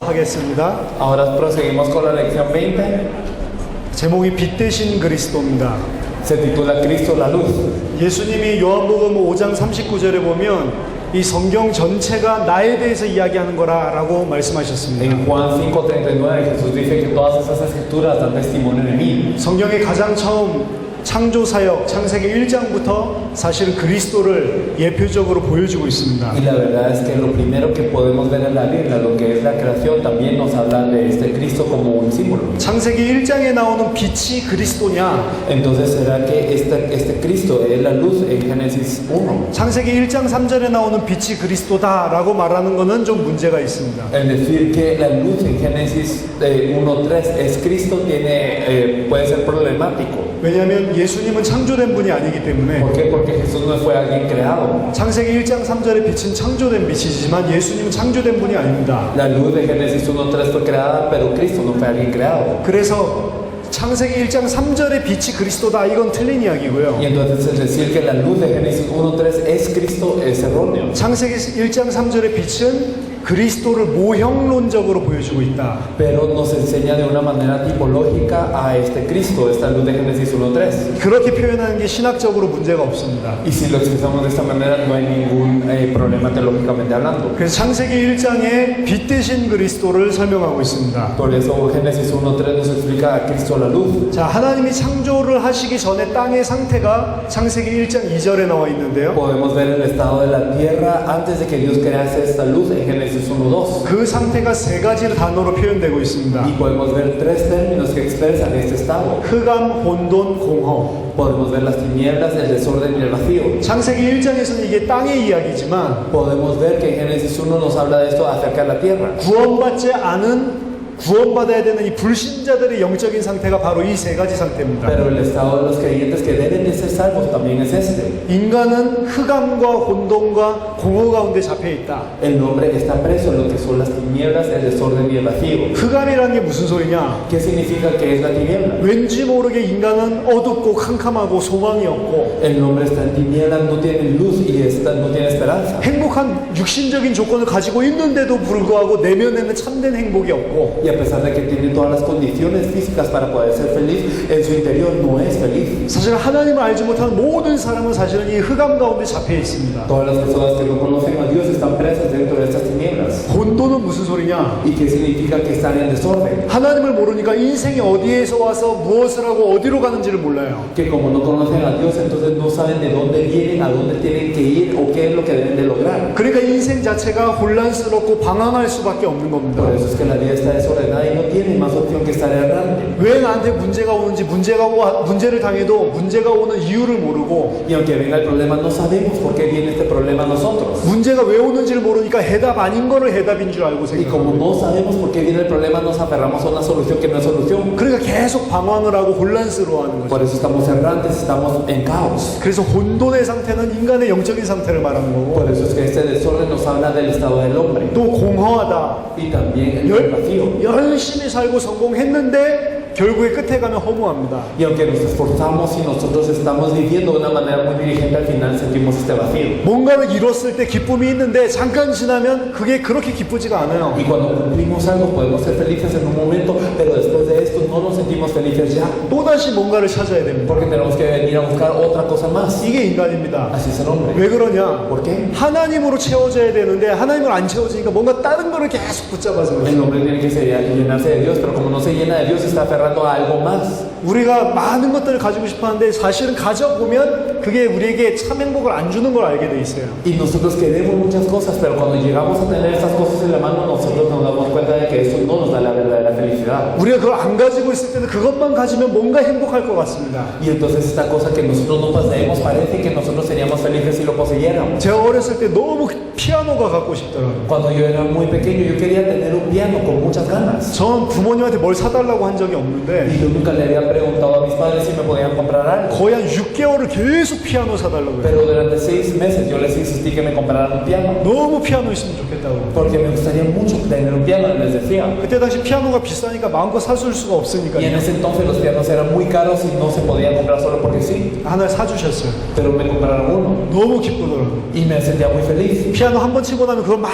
하겠습니다. Ahora proseguimos con la lección 20. 제목이 빛 대신 그리스도입니다. Se titula Cristo la luz. 예수님이 요한복음 5장 39절에 보면 이 성경 전체가 나에 대해서 이야기하는 거라고 말씀하셨습니다. En Juan 5:39 Jesús dice que todas esas escrituras dan testimonio de mí. 성경의 가장 처음 창조 사역 창세기 1장부터 사실은 그리스도를 예표적으로 보여주고 있습니다. Y la verdad es que lo primero que podemos ver en la Biblia, lo que es la creación, también nos habla de este Cristo como un símbolo. 창세기 1장에 나오는 빛이 그리스도냐? Entonces, ¿será que este Cristo es la luz en Génesis 1? 창세기 1장 3절에 나오는 빛이 그리스도다라고 말하는 것은 좀 문제가 있습니다. El decir que la luz en Génesis 1:3 es Cristo puede ser problemático. 왜냐하면 예수님은 창조된 분이 아니기 때문에. ¿Por qué? Porque Jesús no fue alguien creado. 창세기 1장 3절의 빛은 창조된 빛이지만 예수님은 창조된 분이 아닙니다. La luz de Génesis 1:3 fue creada, pero Cristo no fue alguien creado. 그래서 창세기 1장 3절의 빛이 그리스도다 이건 틀린 이야기고요. Y entonces el decir que la luz de Génesis 1:3 es Cristo es erróneo. 창세기 1장 3절의 빛은 그리스도를 모형론적으로 보여주고 있다. Pero nos enseña de una manera tipológica a este Cristo, esta luz de Génesis 1:3. 그렇게 표현하는 게 신학적으로 문제가 없습니다. Y si lo expresamos de esta manera no hay ningún problema teológicamente hablando. 그래서 창세기 1장에 빛 대신 그리스도를 설명하고 있습니다. Por eso Génesis 1:3 nos explica a Cristo la luz. 자, 하나님이 창조를 하시기 전에 땅의 상태가 창세기 1장 2절에 나와 있는데요. Podemos ver el estado de la tierra antes de que Dios crease esta luz en Génesis 1:2. 그 상태가 세 가지 단어로 표현되고 있습니다. Y podemos ver tres términos que expresan este estado. 흑암, 혼돈, 공허. Podemos ver las tinieblas, el desorden y el vacío. 창세기 1장에서는 이게 땅의 이야기지만 Podemos ver que en Génesis 1 nos habla de esto acerca de la tierra. 구원받지 않은 구원받아야 되는 이 불신자들의 영적인 상태가 바로 이 세 가지 상태입니다. Pero el estado de los creyentes que deben de ser salvos también es este. 인간은 흑암과 혼돈과 공허 가운데 잡혀 있다. El hombre está preso en lo que son las tinieblas, el desorden y el vacío. 흑암이라는 게 무슨 소리냐? ¿Qué significa que es la tiniebla? 왠지 모르게 인간은 어둡고 캄캄하고 소망이 없고 El hombre está en tinieblas, no tiene luz y no tiene esperanza. 행복한 육신적인 조건을 가지고 있는데도 불구하고 내면에는 참된 행복이 없고 Y a pesar de que tiene todas las condiciones físicas para poder ser feliz, en su interior no es feliz. 사실 하나님을 알지 못하는 모든 사람은 사실은 이 흑암 가운데 잡혀 있습니다. Todas las personas que no conocen a Dios están presas dentro de estas tinieblas. 혼돈은 무슨 소리냐? ¿Y qué significa que están en desorden? 하나님을 모르니까 인생이 어디에서 와서 무엇을 하고 어디로 가는지를 몰라요. Que como no conocen a Dios, entonces no saben de dónde vienen, a dónde tienen que ir o qué es lo que deben de lograr. 그러니까 인생 자체가 혼란스럽고 방황할 수밖에 없는 겁니다. Por eso es que la vida está desordenada y no tiene más opción que estar errante. 왜 나한테 문제가 오는지 문제를 당해도 문제가 오는 이유를 모르고 Y aunque venga el problema, no sabemos por qué viene este problema a nosotros. 문제가 왜 오는지를 모르니까 해답 아닌 거를 해답인 줄 알고 Y como 생각합니다. no sabemos por qué viene el problema, nos aferramos a una solución que no es solución. 그러니까 계속 방황을 하고 혼란스러워하는 거죠. Por eso estamos errantes, estamos en caos. 그래서 혼돈의 상태는 인간의 영적인 상태를 말하는 거고 Por eso es que este desorden nos habla del estado del hombre. 또 공허하다. Y también el vacío. 열심히 살고 성공했는데 결국에 끝에 가면 허무합니다. Y aunque nos esforzamos y nosotros estamos viviendo de una manera muy diligente, al final sentimos este vacío. 뭔가를 이뤘을 때 기쁨이 있는데 잠깐 지나면 그게 그렇게 기쁘지가 않아요. Y cuando cumplimos algo podemos ser felices en un momento, pero después de esto no nos sentimos felices ya. 또다시 뭔가를 찾아야 됩니다. Porque tenemos que venir a buscar otra cosa más. 이게 인간입니다. Así es el hombre. 왜 그러냐? ¿Por qué? 하나님으로 채워져야 되는데 하나님을 안 채워지니까 뭔가 다른 거를 계속 붙잡아서 El 그래요. hombre tiene que llenarse de Dios, pero como no se llena de Dios, se está aferrando a algo más. 우리가 많은 것들을 가지고 싶어 하는데 사실은 가져보면 그게 우리에게 참 행복을 안 주는 걸 알게 돼 있어요. Y nosotros queremos muchas cosas, pero cuando llegamos a tener esas cosas en la mano, nosotros nos damos cuenta de que eso no nos da la verdadera felicidad. 우리가 그걸 안 가지고 있을 때는 그것만 가지면 뭔가 행복할 것 같습니다. Y entonces esta cosa que nosotros no poseemos, parece que nosotros seríamos felices si lo poseyéramos. 제가 어렸을 때 너무 피아노가 갖고 싶더라고요. Cuando yo era muy pequeño, yo quería tener un piano con muchas ganas. 전 부모님한테 뭘 사달라고 한 적이 없는데 Y yo nunca le había preguntado a mis padres si me podían comprar algo. 거의 한 6개월을 계속 피아노 사달라고 해요. Pero durante 6 meses yo les insistí que me compraran un piano. 너무 피아노 있으면 좋겠다고. Porque me gustaría mucho tener un piano, les decía. 그때 당시 피아노가 비싸니까 마음껏 마음껏 사줄 수가 Y en 없으니까요. ese entonces los pianos eran muy caros y no se podían comprar solo porque sí. 하나 사주셨어요. Pero me compraron uno 너무 기쁘더라고요. y me sentía muy feliz. 피아노 한 번 치고 나면 그걸 막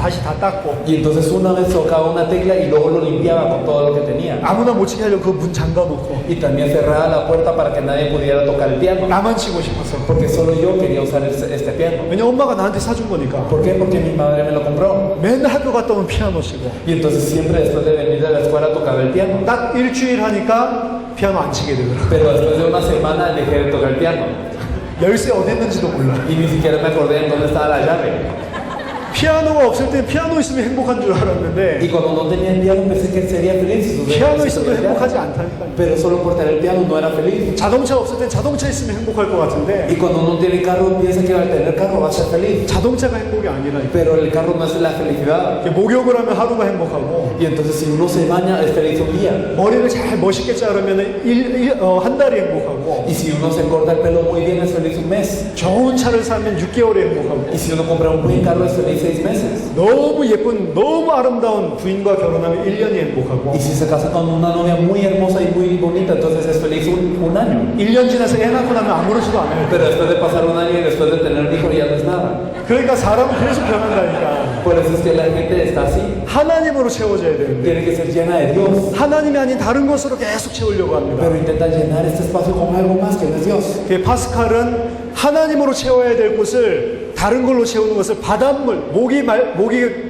다시 다 닦고 Y entonces una vez tocaba una tecla y luego lo limpiaba con todo lo que tenía. 아무나 못 치게 하려고 그 문 잠가 놓고 Y también cerraba la puerta para que nadie pudiera tocar el piano. 나만 치고 싶어서. Porque solo yo quería usar este piano. 왜냐 엄마가 나한테 사준 거니까. ¿Por qué? Porque mi madre me lo compró. 맨날 학교 갔다 오면 피아노 치고 Y entonces siempre después de venir de la escuela tocaba el piano. 딱 일주일 하니까 피아노 안 치게 되더라고요. Pero después de una semana dejé de tocar el piano. 열쇠 어디 있는지도 몰라. Y ni siquiera me acordé en dónde estaba la llave. 피아노가 없을 때 피아노 있으면 행복한 줄 Y 알았는데 cuando no tenía el piano pensé que sería feliz. si tuviera 피아노 el 있어도 piano. 행복하지 않다니까. Pero solo por tener el piano no era feliz. 자동차 없을 때 자동차 있으면 행복할 것 같은데 Y cuando no tiene carro piensa que al tener carro va a ser feliz. 자동차가 행복이 아니라니까. Pero el carro no es la felicidad. 목욕을 하면 하루가 행복하고 Y entonces si uno se baña es feliz un día. 머리를 잘 멋있게 자르면 한 달이 행복하고 Y si uno se corta el pelo muy bien es feliz un mes. 좋은 차를 사면 6개월이 행복하고 Y si uno compra un buen carro es feliz 6 meses. 너무 예쁜 너무 아름다운 부인과 결혼하면 1년이 행복하고 Y si se casa con una novia muy hermosa y muy bonita entonces es feliz un año. 1년 지나서 애 낳고 나면 아무렇지도 않아요. Pero después de pasar un año y después de tener un hijo ya no es nada. 그러니까 사람은 계속 변한다니까. Por eso es que la gente está así. 하나님으로 채워져야 되는데 Tiene que ser llena de Dios. 하나님이 아닌 다른 것으로 계속 채우려고 합니다. Pero intenta llenar este espacio con algo más que no es Dios. 그 파스칼은 하나님으로 채워야 될 곳을 다른 걸로 채우는 것을 바닷물, 목이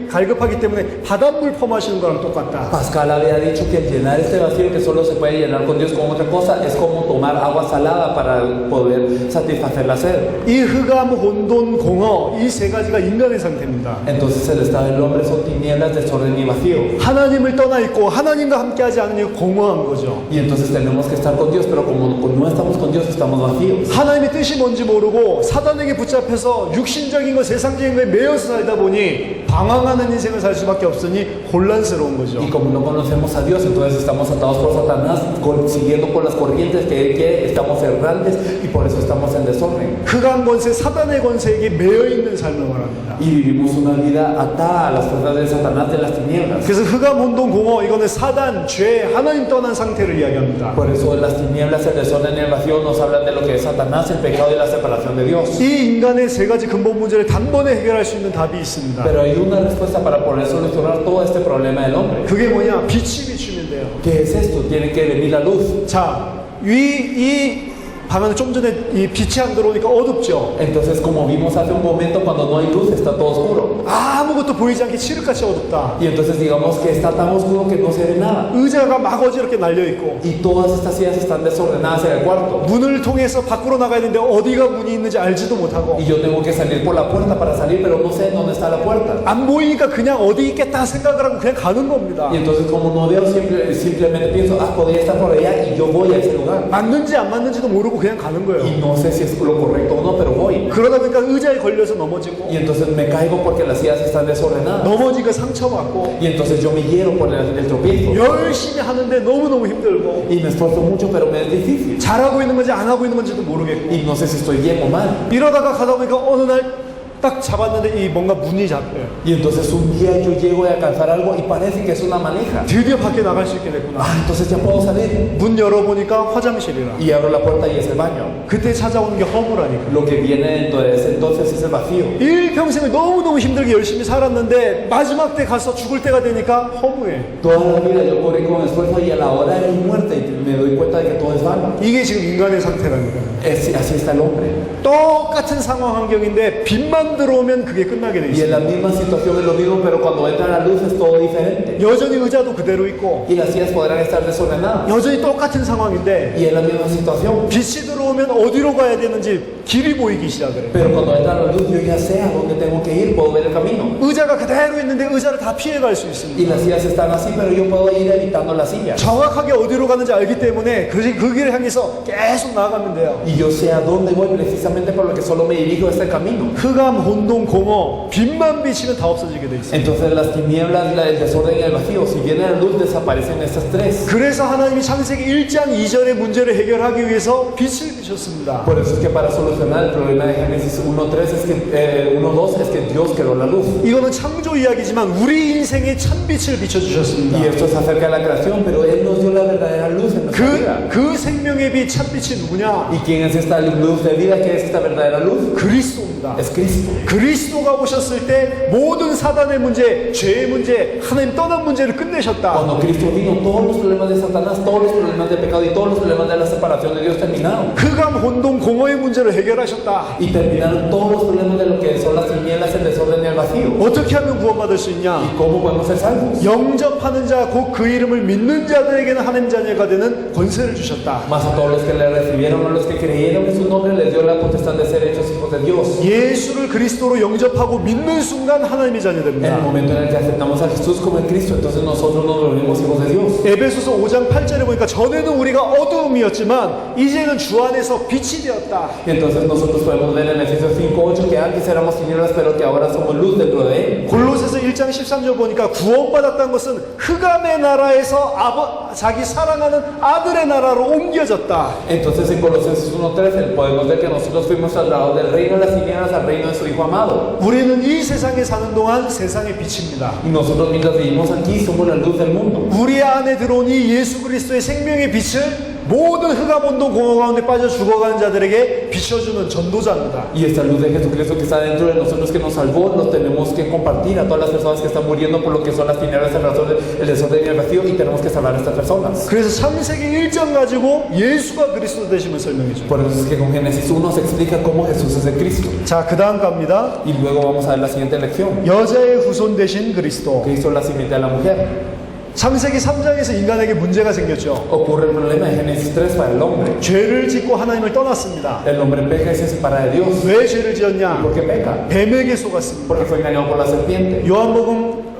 갈급하기 때문에 바닷물 퍼마시는 거랑 똑같다. Pascal había dicho que el llenar este vacío que solo se puede llenar con Dios con otra cosa es como tomar agua salada para poder satisfacer la sed. 이 흑암, 혼돈, 공허 이 세 가지가 인간의 상태입니다. Entonces el estado del hombre son tinieblas, desorden y vacío. 하나님을 떠나 있고 하나님과 함께하지 않으니 공허한 거죠. Y entonces tenemos que estar con Dios, pero como no estamos con Dios estamos vacíos. 하나님의 뜻이 뭔지 모르고 사단에게 붙잡혀서 육신적인 것, 세상적인 것에 매여서 살다 보니 방황하는 인생을 살 수밖에 없으니 혼란스러운 거죠. Y como no conocemos a Dios, entonces estamos atados por Satanás, siguiendo por las corrientes que él quiere, estamos errantes y por eso estamos en desorden. 흑암 권세, 사단의 권세에게 매여 있는 삶을 말합니다. Y vivimos una vida atada a las fuerzas de Satanás de las tinieblas. 그래서 흑암, 혼돈, 공허 이거는 사단, 죄, 하나님 떠난 상태를 이야기합니다. Por eso las tinieblas, el desorden y el vacío nos hablan de lo que es Satanás, el pecado y la separación de Dios. 이 인간의 세 가지 근본 문제를 단번에 해결할 수 있는 답이 있습니다. Pero hay una respuesta para poder solucionar todo este problema del hombre. 그게 뭐냐? 빛이 비추면 돼요. ¿Qué es esto? Tiene que venir la luz. 자, 이 방은 좀 전에 이 빛이 안 들어오니까 어둡죠. Entonces, como vimos hace un momento, cuando no hay luz está todo oscuro. 아무것도 보이지 않게 칠흑같이 어둡다. Y entonces digamos que está tan oscuro que no se ve nada. 의자가 막 어지럽게 날려 있고 Y todas estas sillas están desordenadas en el cuarto. 문을 통해서 밖으로 나가야 되는데 어디가 문이 있는지 알지도 못하고 Y yo tengo que salir por la puerta para salir, pero no sé dónde está la puerta. 안 보이니까 그냥 어디 있겠다 생각을 하고 그냥 가는 겁니다. Y entonces como no veo, simplemente pienso, podría estar por allá y yo voy a ese lugar. 맞는지 안 맞는지도 모르고 그냥 가는 거예요. Y no sé si es lo correcto o no, pero voy. 그러다 보니까 의자에 걸려서 넘어지고 Y entonces me caigo porque las sillas están desordenadas. 넘어지니까 상처받고 Y entonces yo me hiero por el tropiezo. 열심히 하는데 너무너무 힘들고 Y me esfuerzo mucho, pero me es difícil. 잘하고 있는 건지 안 하고 있는 건지도 모르겠고 Y no sé si estoy bien o mal. 이러다가 가다 보니까 어느 날 딱 잡았는데 이 뭔가 문이 잡혀요. Y entonces un día yo llego a alcanzar algo y parece que es una manija. 드디어 밖에 나갈 수 있게 됐구나. Entonces ya puedo salir. 문 열어보니까 화장실이라. Y abro la puerta y es el baño. 그때 찾아오는 게 허무라니까. Lo que viene entonces es el vacío. 일평생을 너무너무 힘들게 열심히 살았는데 마지막 때 가서 죽을 때가 되니까 허무해. Toda la vida yo corrí con esfuerzo y a la hora de mi muerte me doy cuenta de que todo es vano. 이게 지금 인간의 상태라니까. Así está el hombre. 똑같은 상황 환경인데 빛만 들어오면 그게 끝나게 돼 Y en 있어요. la misma situación es lo mismo, pero cuando entra la luz es todo diferente. 여전히 의자도 그대로 있고 Y las sillas podrán estar desordenadas. 여전히 똑같은 상황인데 Y en la misma situación. 빛이 들어오면 어디로 가야 되는지 길이 보이기 시작을 해. Pero cuando entra la luz yo ya sé a dónde tengo que ir, puedo ver el camino. 의자가 그대로 있는데 의자를 다 피해갈 수 있습니다. Y las sillas están así, pero yo puedo ir evitando las sillas. 정확하게 어디로 가는지 알기 때문에 그 길을 향해서 계속 나아가면 돼요. Y yo sé a dónde voy precisamente por lo que solo me dirijo este camino. 흑암, 혼돈, 공허, 빛만 비치면 다 없어지게 돼 있어요. Entonces las tinieblas, el desorden y el vacío, si viene la luz, desaparecen estas tres. 그래서 하나님이 창세기 1장 2절의 문제를 해결하기 위해서 빛을 비셨습니다. Por eso es que para solucionar el problema de Génesis 1:3 es que 1:2 es que Dios creó la luz. 이거는 창조 이야기지만 우리 인생에 찬빛을 비춰주셨습니다. Y esto es acerca de la creación, pero Él nos dio la verdadera luz en nuestra vida. 그 생명의 빛 찬빛이 누구냐? ¿Y quién es esta luz de vida? ¿Qué es esta verdadera luz? 그리스도입니다. Es Cristo. 그리스도가 오셨을 때 모든 사단의 문제, 죄의 문제, 하나님 떠난 문제를 끝내셨다. Cuando Cristo vino, todos los problemas de Satanás, todos los problemas de pecado y todos los problemas de la separación de Dios terminaron. 흑암, 혼돈, 공허의 문제를 해결하셨다. Y terminaron todos los problemas de lo que son las tinieblas, el desorden y el vacío. 어떻게 하면 구원받을 수 있냐? ¿Y cómo podemos ser salvos? 영접하는 자, 곧 그 이름을 믿는 자들에게는 하나님 자녀가 되는 권세를 주셨다. Más a todos los que le recibieron, a los que creyeron en su nombre, les dio la potestad de ser hechos hijos de Dios. 예수를 그리스도로 영접하고 믿는 순간 하나님의 자녀 En el 됩니다. momento en el que aceptamos a Jesús como el Cristo, entonces nosotros nos volvemos hijos de Dios. 에베소서 5장 8절에 보니까 전에는 우리가 어두움이었지만 이제는 주 안에서 빛이 되었다. Y entonces nosotros podemos ver en Efesios 5:8 que antes éramos tinieblas, pero que ahora somos luz dentro de Él. 골로새서 1장 13절 보니까 구원받았다는 것은 흑암의 나라에서 자기 사랑하는 아들의 나라로 옮겨졌다. Entonces en Colosenses 1:13 podemos ver que nosotros fuimos trasladados del reino de las tinieblas al reino de su Hijo amado. 우리는 이 세상에 사는 동안 세상의 빛입니다. Y nosotros mientras vivimos aquí somos la luz del mundo. 우리 안에 들어온 이 예수 그리스도의 생명의 빛을 모든 흑암, 혼돈, 공허 가운데 빠져 죽어가는 자들에게 비춰주는 전도자입니다. Y esta luz de Jesucristo que está dentro de nosotros, que nos salvó, nos tenemos que compartir a todas las personas que están muriendo por lo que son las tinieblas, el desorden y el vacío, y tenemos que salvar a estas personas. 그래서 창세기 1장 가지고 예수가 그리스도 되심을 설명해 줍니다. Por eso es que con Génesis 1 se explica cómo Jesús es el Cristo. 자, 그 다음 갑니다. Y luego vamos a ver la siguiente lección. 여자의 후손 되신 그리스도. Cristo es la simiente de la mujer. 창세기 3장에서 인간에게 문제가 생겼죠. Ocurre el problema de Génesis 3 para el hombre. 죄를 짓고 하나님을 떠났습니다. El hombre peca y se separa de Dios. 왜 죄를 지었냐? ¿Por qué peca? 뱀에게 속았습니다. Porque fue engañado por la serpiente.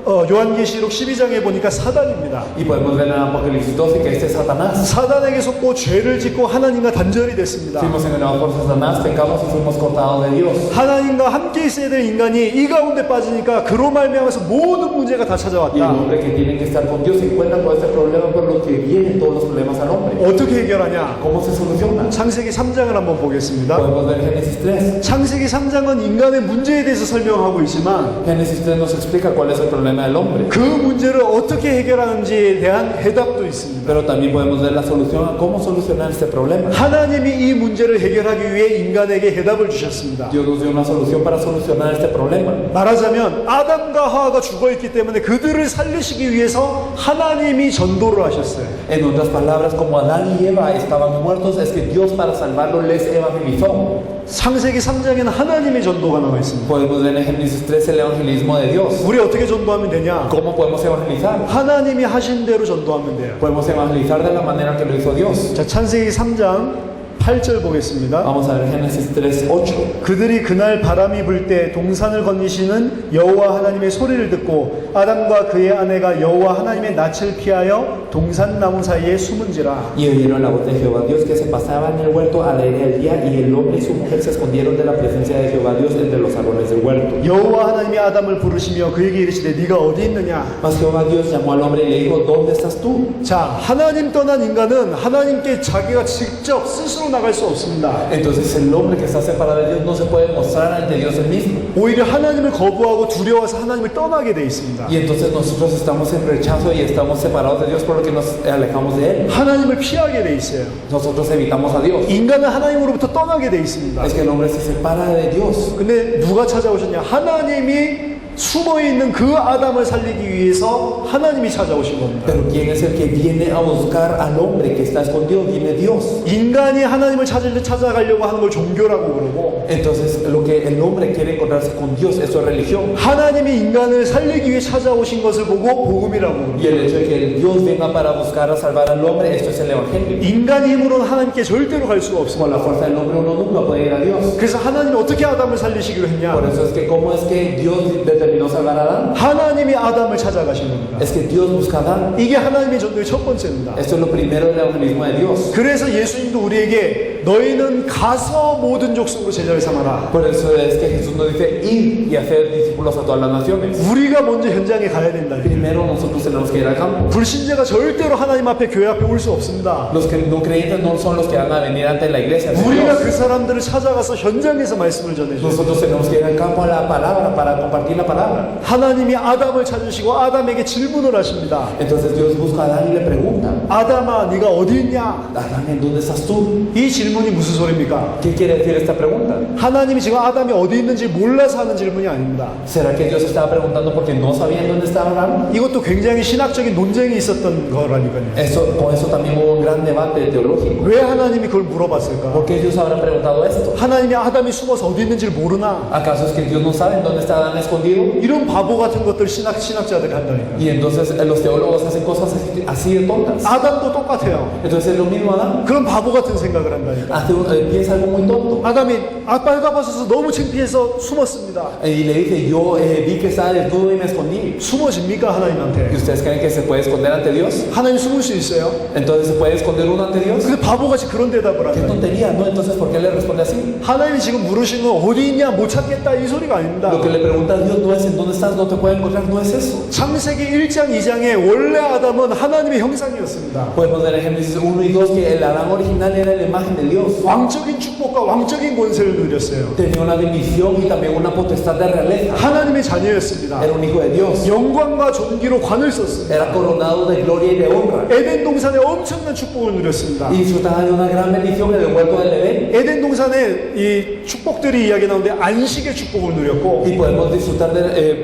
요한계시록 12장에 보니까 사단입니다. Y podemos ver en Apocalipsis 12 que este es Satanás. 사단에게 속고 죄를 짓고 하나님과 단절이 됐습니다. Fuimos engañados por Satanás, pecamos y fuimos cortados de Dios. 하나님과 함께 있어야 될 인간이 이 가운데 빠지니까 그로 말미암아서 모든 문제가 다 Y el 찾아왔다. hombre que tiene que estar con Dios se encuentra con este problema por lo que vienen todos los problemas al hombre. 어떻게 해결하냐? ¿Cómo se soluciona? 창세기 3장을 한번 보겠습니다. Podemos ver Génesis 3. 창세기 3장은 인간의 문제에 대해서 설명하고 있지만 Génesis 3 nos explica cuál es el problema del hombre. 그 문제를 어떻게 해결하는지에 대한 해답도 있습니다. Pero también podemos ver la solución a cómo solucionar este problema. 하나님이 이 문제를 해결하기 위해 인간에게 해답을 주셨습니다. Dios nos dio una solución para solucionar este problema. 말하자면 아담과 하와가 죽어있기 때문에 그들을 살리시기 위해서 하나님이 전도를 하셨어요. En otras palabras, como Adán y Eva estaban muertos, es que Dios para salvarlos les evangelizó. 창세기 3장에는 하나님의 전도가 나와 있습니다. Podemos ver en Génesis 3 el evangelismo de Dios. 우리 어떻게 전도하면 되냐? ¿Cómo podemos evangelizar? 하나님이 하신 대로 전도하면 돼요. Podemos evangelizar de la manera que lo hizo Dios. 자, 창세기 3장 8절 보겠습니다. Vamos a ver Génesis 3:8. 그들이 그날 바람이 불 때 동산을 건니시는 여호와 하나님의 소리를 듣고 아담과 그의 아내가 여호와 하나님의 낯을 피하여 동산 나무 사이에 숨은지라. Y oyeron la voz de Jehová Dios que se pasaba en el huerto al aire del día, y el hombre y su mujer se escondieron de la presencia de Jehová Dios entre los árboles del huerto. 여호와 하나님이 아담을 부르시며 그에게 이르시되 네가 어디 있느냐? Mas Jehová Dios llamó al hombre y le dijo, ¿dónde estás tú? 자, 하나님 떠난 인간은 하나님께 자기가 직접 스스로 나갈 수 없습니다. Entonces el hombre que está separado de Dios no se puede mostrar ante Dios el mismo. 오히려 하나님을 거부하고 두려워서 하나님을 떠나게 돼 있습니다. Y entonces nosotros estamos en rechazo y estamos separados de Dios por lo que nos alejamos de Él. 하나님을 피하게 돼 있어요. Nosotros evitamos a Dios. 인간은 하나님으로부터 떠나게 돼 있습니다. Es que el hombre se separa de Dios. 근데 누가 찾아오셨냐? 하나님이 숨어있는 그 아담을 살리기 위해서 하나님이 찾아오신 겁니다. Pero ¿quién es el que viene a buscar al hombre que está escondido? Viene Dios. 인간이 하나님을 찾아가려고 하는 걸 종교라고 그러고, Entonces lo que el hombre quiere encontrarse con Dios, eso es religión. 하나님이 인간을 살리기 위해 찾아오신 것을 보고 복음이라고 Y 합니다. el hecho de que Dios venga para buscar a salvar al hombre, esto es el evangelio. 인간의 힘으로는 하나님께 절대로 갈 수가 Con 없습니다. la fuerza del hombre uno nunca puede ir a Dios. 그래서 하나님이 어떻게 아담을 살리시기로 했냐? Por eso es que cómo es que Dios determinó salvar a Adán. 하나님이 아담을 찾아가신 겁니다. Es que Dios busca a Adán. 이게 하나님의 전도의 첫 번째입니다. Esto es lo primero del evangelismo de Dios. 그래서 예수님도 우리에게 너희는 가서 모든 족속으로 제자를 삼아라. Por eso es que Jesús nos dice ir y hacer discípulos a todas las naciones. 우리가 먼저 현장에 가야 된다. Primero nosotros tenemos que ir al campo. 불신자가 절대로 하나님 앞에 교회 앞에 올 수 없습니다. Los que no creyentes no son los que van a venir ante la iglesia. de 우리가 Dios. 그 사람들을 찾아가서 현장에서 말씀을 전해줘. Nosotros tenemos que ir al campo a la palabra para compartir la palabra. 하나님이 아담을 찾으시고 아담에게 질문을 하십니다. Entonces Dios busca a Adán y le pregunta, 아담아, 네가 어디 있냐? Adán, ¿en dónde estás tú? 이 질문이 무슨 소리입니까? ¿Qué quiere decir esta pregunta? 하나님이 지금 아담이 어디 있는지 몰라서 하는 질문이 아닙니다. ¿Será que Dios estaba preguntando porque no sabían dónde estaba Adán? 이것도 굉장히 신학적인 논쟁이 있었던 거라니까요. Con eso también hubo un gran debate teológico. 왜 하나님이 그걸 물어봤을까? ¿Por qué Dios habrá preguntado esto? 하나님이 아담이 숨어서 어디 있는지를 모르나? ¿Acaso es que Dios no sabe en dónde está Adán escondido? 이런 바보 같은 것들 신학자들이 한다니까요. Y entonces los teólogos hacen cosas así de tontas. 아담도 똑같아요. Entonces es lo mismo Adán. 그런 바보 같은 생각을 한다니까. Piensa algo muy tonto. 아담이 빨가벗어서 너무 창피해서 숨었습니다. Y le dice, yo vi que estaba desnudo y me escondí. 숨어집니까 ¿Y 하나님한테? ustedes creen que se puede esconder ante Dios? 하나님 숨을 수 있어요? Entonces se puede esconder uno ante Dios. 근데 바보같이 그런 대답을 Qué 한다. tontería, ¿no? Entonces ¿por qué le responde así? 하나님이 지금 물으시는 건 어디 있냐 못 찾겠다 이 소리가 아닙니다. Lo que le pregunta a Dios no es en dónde estás, no te puede encontrar, no es eso. 창세기 1장 2장에 원래 아담은 하나님의 형상이었습니다. Podemos ver en Génesis 1 y 2 que el Adán original era la imagen de Dios. 왕적인 축복과 왕적인 권세를 누렸어요. Tenía una bendición y también una potestad de realeza. 하나님의 자녀였습니다. Era un hijo de Dios. 영광과 존귀로 관을 썼습니다. Era coronado de gloria y de honra. 에덴 동산에 엄청난 축복을 누렸습니다. Y disfrutaba de una gran bendición en el huerto del Edén. 에덴 동산에 이 축복들이 이야기 나오는데 안식의 축복을 누렸고 Y podemos disfrutar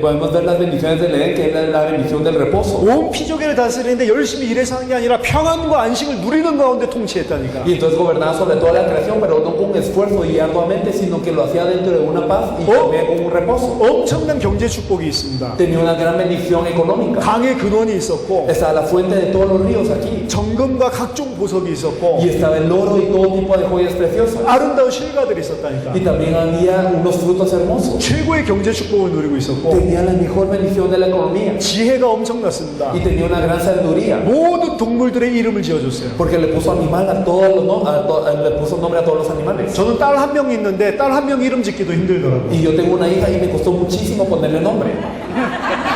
podemos ver las bendiciones del Edén, que es la bendición del reposo. 온 피조계를 다스리는데 열심히 일해서 하는 게 아니라 평안과 안식을 누리는 가운데 통치했다니까. Y entonces gobernaba sobre toda la creación, pero no con esfuerzo y arduamente, sino que lo hacía dentro de una paz y también con un reposo. 엄청난 경제 축복이 있습니다. Tenía una gran bendición económica. 강의 근원이 있었고 Estaba la fuente de todos los ríos aquí. 정금과 각종 보석이 있었고 Y estaba el oro y todo tipo de joyas preciosas. 아름다운 실가들이 있었다니까. Y también había unos frutos hermosos. 최고의 경제 축복을 누리고 있었고 Tenía la mejor bendición de la economía. 지혜가 엄청났습니다. Y tenía una gran sabiduría. 모든 동물들의 이름을 지어줬어요. Porque le puso animal a todos los le puso nombre a todos los animales. 저는 딸 한 명 있는데 딸 한 명 이름 짓기도 힘들더라고요. Y yo tengo una hija y me costó muchísimo ponerle nombre.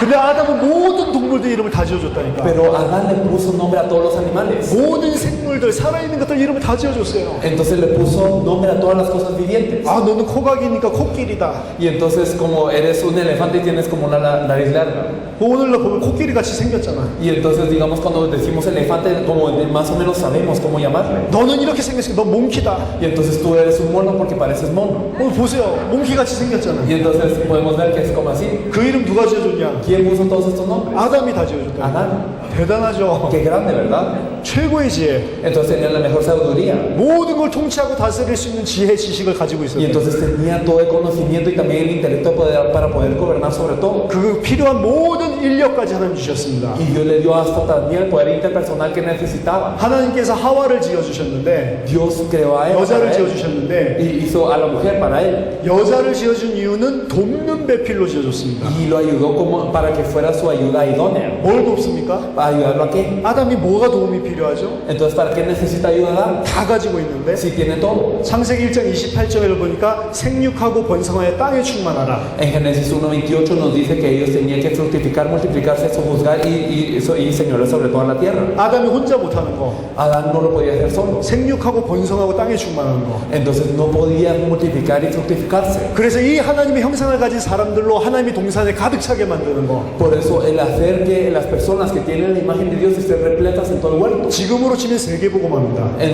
근데 아담은 모든 동물들 이름을 다 지어줬다니까. Pero Adán le puso nombre a todos los animales. 모든 생물들 살아있는 것들 이름을 다 지어줬어요. Entonces le puso nombre a todas las cosas vivientes. 아 너는 코각이니까 코끼리다. Y entonces como eres un elefante y tienes como una nariz larga. 오늘날 보면 코끼리 같이 생겼잖아. Y entonces digamos cuando decimos elefante como más o menos sabemos cómo llamarle. 너는 이렇게 생겼으니까 너 몽키다. Y entonces tú eres un mono porque pareces mono. 오늘 보세요. 몽키 같이 생겼잖아. Y entonces podemos ver que es como así. 그 이름 누가 지어줬냐? ¿Quién puso todos estos nombres? 아담이 다 지어줬다. Adán. 대단하죠. Qué grande, ¿verdad? 최고의 지혜. Entonces tenía la mejor sabiduría. 모든 걸 통치하고 다스릴 수 있는 지혜, 지식을 가지고 Y 있었어요. entonces tenía todo el conocimiento y también el intelecto para poder gobernar sobre todo. 그 필요한 모든 인력까지 하나님 주셨습니다. Y Dios le dio hasta también el poder interpersonal que necesitaba. 하나님께서 하와를 지어주셨는데 Dios creó a él, 여자를 para él, 지어주셨는데 y hizo a la mujer para él. 여자를 지어준 이유는 돕는 배필로 지어줬습니다. Y lo ayudó como para que fuera su ayuda idónea. 뭘 돕습니까? ¿Para ayudarlo a qué? 아담이 뭐가 도움이 필요하죠? Entonces, ¿para qué necesita ayuda Adán? 다 가지고 있는데 Si tiene todo. 창세기 1장 28절을 보니까 생육하고 번성하여 땅에 충만하라. En Génesis 1:28 nos dice que ellos tenían que fructificar, multiplicarse, sojuzgar y señorear sobre toda la tierra. 아담이 혼자 못하는 거, Adán no lo podía hacer solo. 생육하고 번성하고 땅에 충만하는 거. Entonces no podía multiplicar y fructificarse. 그래서 이 하나님의 형상을 가진 사람들로 하나님이 동산에 가득 차게 만드는 거. Por eso el hacer que las personas que tienen la imagen de Dios estén repletas en todo el huerto. 지금으로 치면 세계복음화입니다. En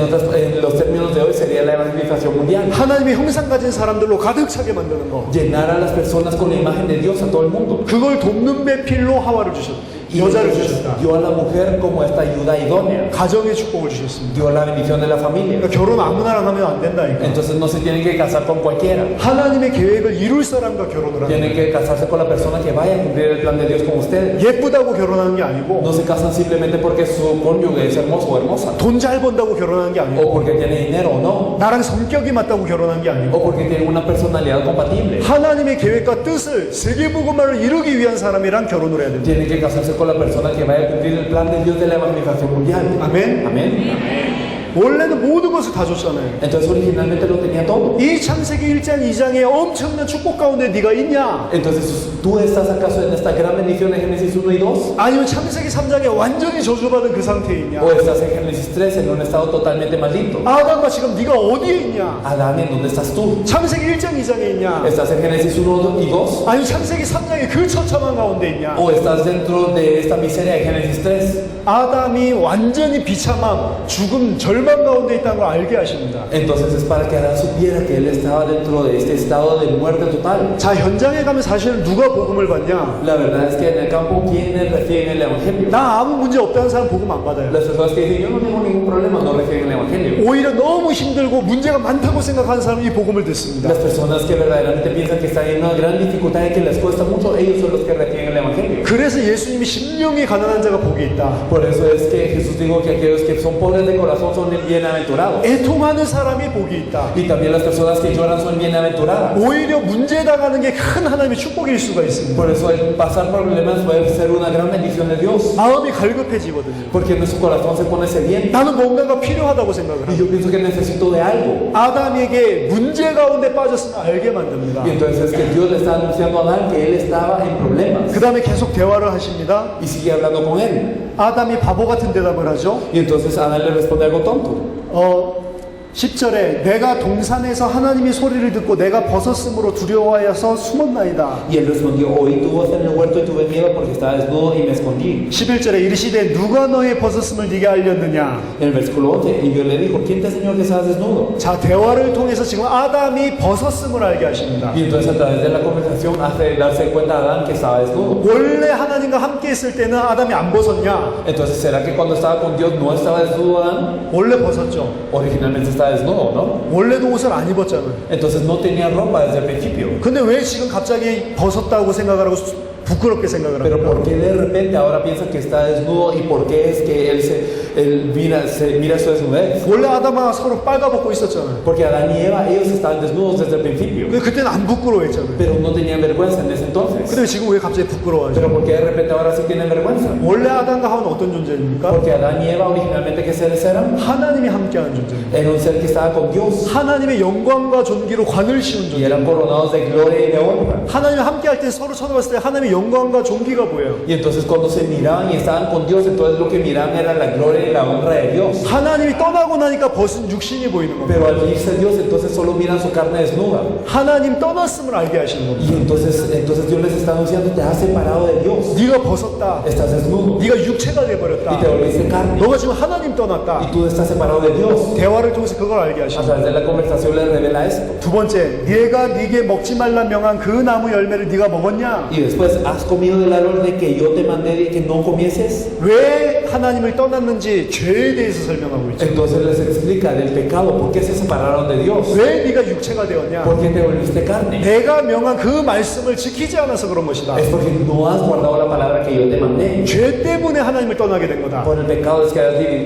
los términos de hoy sería la evangelización mundial. 하나님의 형상 가진 사람들로 가득 차게 만드는 거. Llenar a las personas con la imagen de Dios a todo el mundo. 그걸 돕는 배필로 하와를 주셨다. Y 여자를 entonces 주셨다. dio a la mujer como esta ayuda idónea. 가정의 축복을 주셨습니다. Dio la bendición de la familia. 그러니까 결혼 아무나랑 하면 안 된다니까. Entonces no se tienen que casar con cualquiera. 하나님의 계획을 이룰 사람과 결혼을 하는 Tienen que casarse con la persona que vaya a cumplir el plan de Dios con ustedes. 예쁘다고 결혼하는 게 아니고 No se casan simplemente porque su cónyuge es hermoso o hermosa. 돈 잘 번다고 결혼하는 게 O 아니고 porque tiene dinero o no. 나랑 성격이 맞다고 결혼한 게 아니고 O porque tiene una personalidad compatible. 하나님의 계획과 뜻을 세계복음화를 이루기 위한 사람이랑 결혼을 해야 됩니다. Tienen que casarse con la persona que vaya a cumplir el plan de Dios de la evangelización mundial. Amén. Amén. 원래는 모든 것을 다 줬잖아요. Entonces originalmente lo tenía todo. 이 창세기 1장 2장에 엄청난 축복 가운데 네가 있냐? Entonces, ¿tú estás acaso en esta gran bendición de Génesis 1 y 2? 아니면 창세기 3장에 완전히 저주받은 그 상태에 있냐? ¿O estás en Génesis 3 en un estado totalmente maldito? 아담아 지금 네가 어디에 있냐? Adán, ¿en dónde estás tú? 창세기 1장 2장에 있냐? ¿Estás en Génesis 1 y 2? 아니면 창세기 3장의 그 처참한 가운데 있냐? ¿O estás dentro de esta miseria de Génesis 3? 아담이 완전히 비참함, 죽음, 절망 가운데 있다는 걸 알게 하십니다. Entonces es para que Adán supiera que él estaba dentro de este estado de muerte total. 자, 현장에 가면 사실 누가 복음을 받냐? La verdad es que en el campo, ¿quiénes reciben el Evangelio? 나 아무 문제 없다는 사람 복음 안 받아요. Las personas que dicen, yo no tengo ningún problema, no reciben el Evangelio. 오히려 너무 힘들고 문제가 많다고 생각하는 사람이 이 복음을 듣습니다. Las personas que verdaderamente piensan que están en una gran dificultad y que les cuesta mucho, ellos son los que reciben el Evangelio. 그래서 예수님이 심령이 가난한 자가 복이 있다. Por eso es que Jesús dijo que aquellos que son pobres de corazón son bienaventurados. 애통하는 사람이 복이 있다. Y también las personas que lloran son bienaventuradas. 오히려 문제 당하는 게 큰 하나님의 축복일 수가 있습니다. Por eso el pasar problemas puede ser una gran bendición de Dios. 마음이 갈급해지거든요. Porque nuestro corazón se pone sediento. 나는 뭔가가 필요하다고 생각을 Y 해요. yo pienso que necesito de algo. 아담에게 문제 가운데 빠졌으면 알게 만듭니다. Y entonces que Dios le está anunciando a Adán que él estaba en problemas. 그 다음에 계속 대화를 하십니다. Y sigue hablando con él. 아담이 바보 같은 대답을 하죠. Y entonces Adán le responde algo tonto. 10절에 내가 동산에서 하나님의 소리를 듣고 내가 벗었으므로 두려워하여서 숨었나이다. Y él respondió, oí tu voz en el huerto y tuve miedo porque estaba desnudo y me escondí. 11절에 이르시되 누가 너의 벗었음을 네게 알렸느냐. En el versículo 11, y Dios le dijo, ¿quién te enseñó que estabas desnudo? 자, 대화를 통해서 지금 아담이 벗었음을 알게 하십니다. Y entonces a través de la conversación hace darse cuenta a Adán que estaba desnudo. 원래 하나님과 함께 있을 때는 아담이 안 벗었냐? Entonces, ¿será que cuando estaba con Dios no estaba desnudo Adán? 원래 벗었죠. Originalmente estaba desnudo, ¿no? 원래도 옷을 안 입었잖아요. Entonces no tenía ropa desde el principio. 근데 왜 지금 갑자기 벗었다고 생각을 하고 부끄럽게 생각을 Pero 합니까? ¿por qué de repente ahora piensa que está desnudo y por qué es que él mira su desnudez? 원래 아담아 서로 빨가벗고 있었잖아요. Porque Adán y Eva, ellos estaban desnudos desde el principio. 근데 그때는 안 부끄러워했잖아요. Pero no tenían vergüenza en ese entonces. 근데 지금 왜 갑자기 부끄러워하죠? Pero ¿por qué de repente ahora sí tienen vergüenza? 원래 아담과 하와는 어떤 존재입니까? Porque Adán y Eva originalmente, ¿qué seres eran? 하나님이 함께하는 존재입니다. Era un ser que estaba con Dios 하나님의 영광과 존귀로 관을 씌운 y 존재. eran coronados de gloria y de honra. 하나님이 함께할 때 서로 쳐다봤을 때 하나님의 영광과 존귀가 보여요. Y entonces cuando se miraban y estaban con Dios, entonces lo que miraban era la gloria y la honra de Dios. 하나님이 떠나고 나니까 벗은 육신이 보이는 겁니다. Pero al irse Dios, entonces solo miran su carne desnuda. 하나님 떠났음을 알게 하시는 겁니다. Y entonces Dios les está anunciando, te has separado de Dios. 네가 벗었다. Estás desnudo 네가 육체가 y te 돼버렸다. volviste carne. 너가 지금 하나님 Y 떠났다. tú estás separado de Dios. 대화를 통해서 그걸 알게 A 하십니다. través de la conversación les revela esto. 두 번째, 네가 네게 먹지 말라 명한 그 나무 열매를 네가 먹었냐? Y después, ¿has comido del árbol de que yo te mandé de que no comieses? 왜 하나님을 떠났는지 죄에 대해서 설명하고 있죠. Entonces les explica del pecado, ¿por qué se separaron de Dios? 왜 네가 육체가 되었냐? ¿Por qué te volviste carne? 내가 명한 그 말씀을 지키지 않아서 그런 것이다. Es porque no has guardado la palabra que yo te mandé. 죄 때문에 하나님을 떠나게 된 거다. Por el pecado es que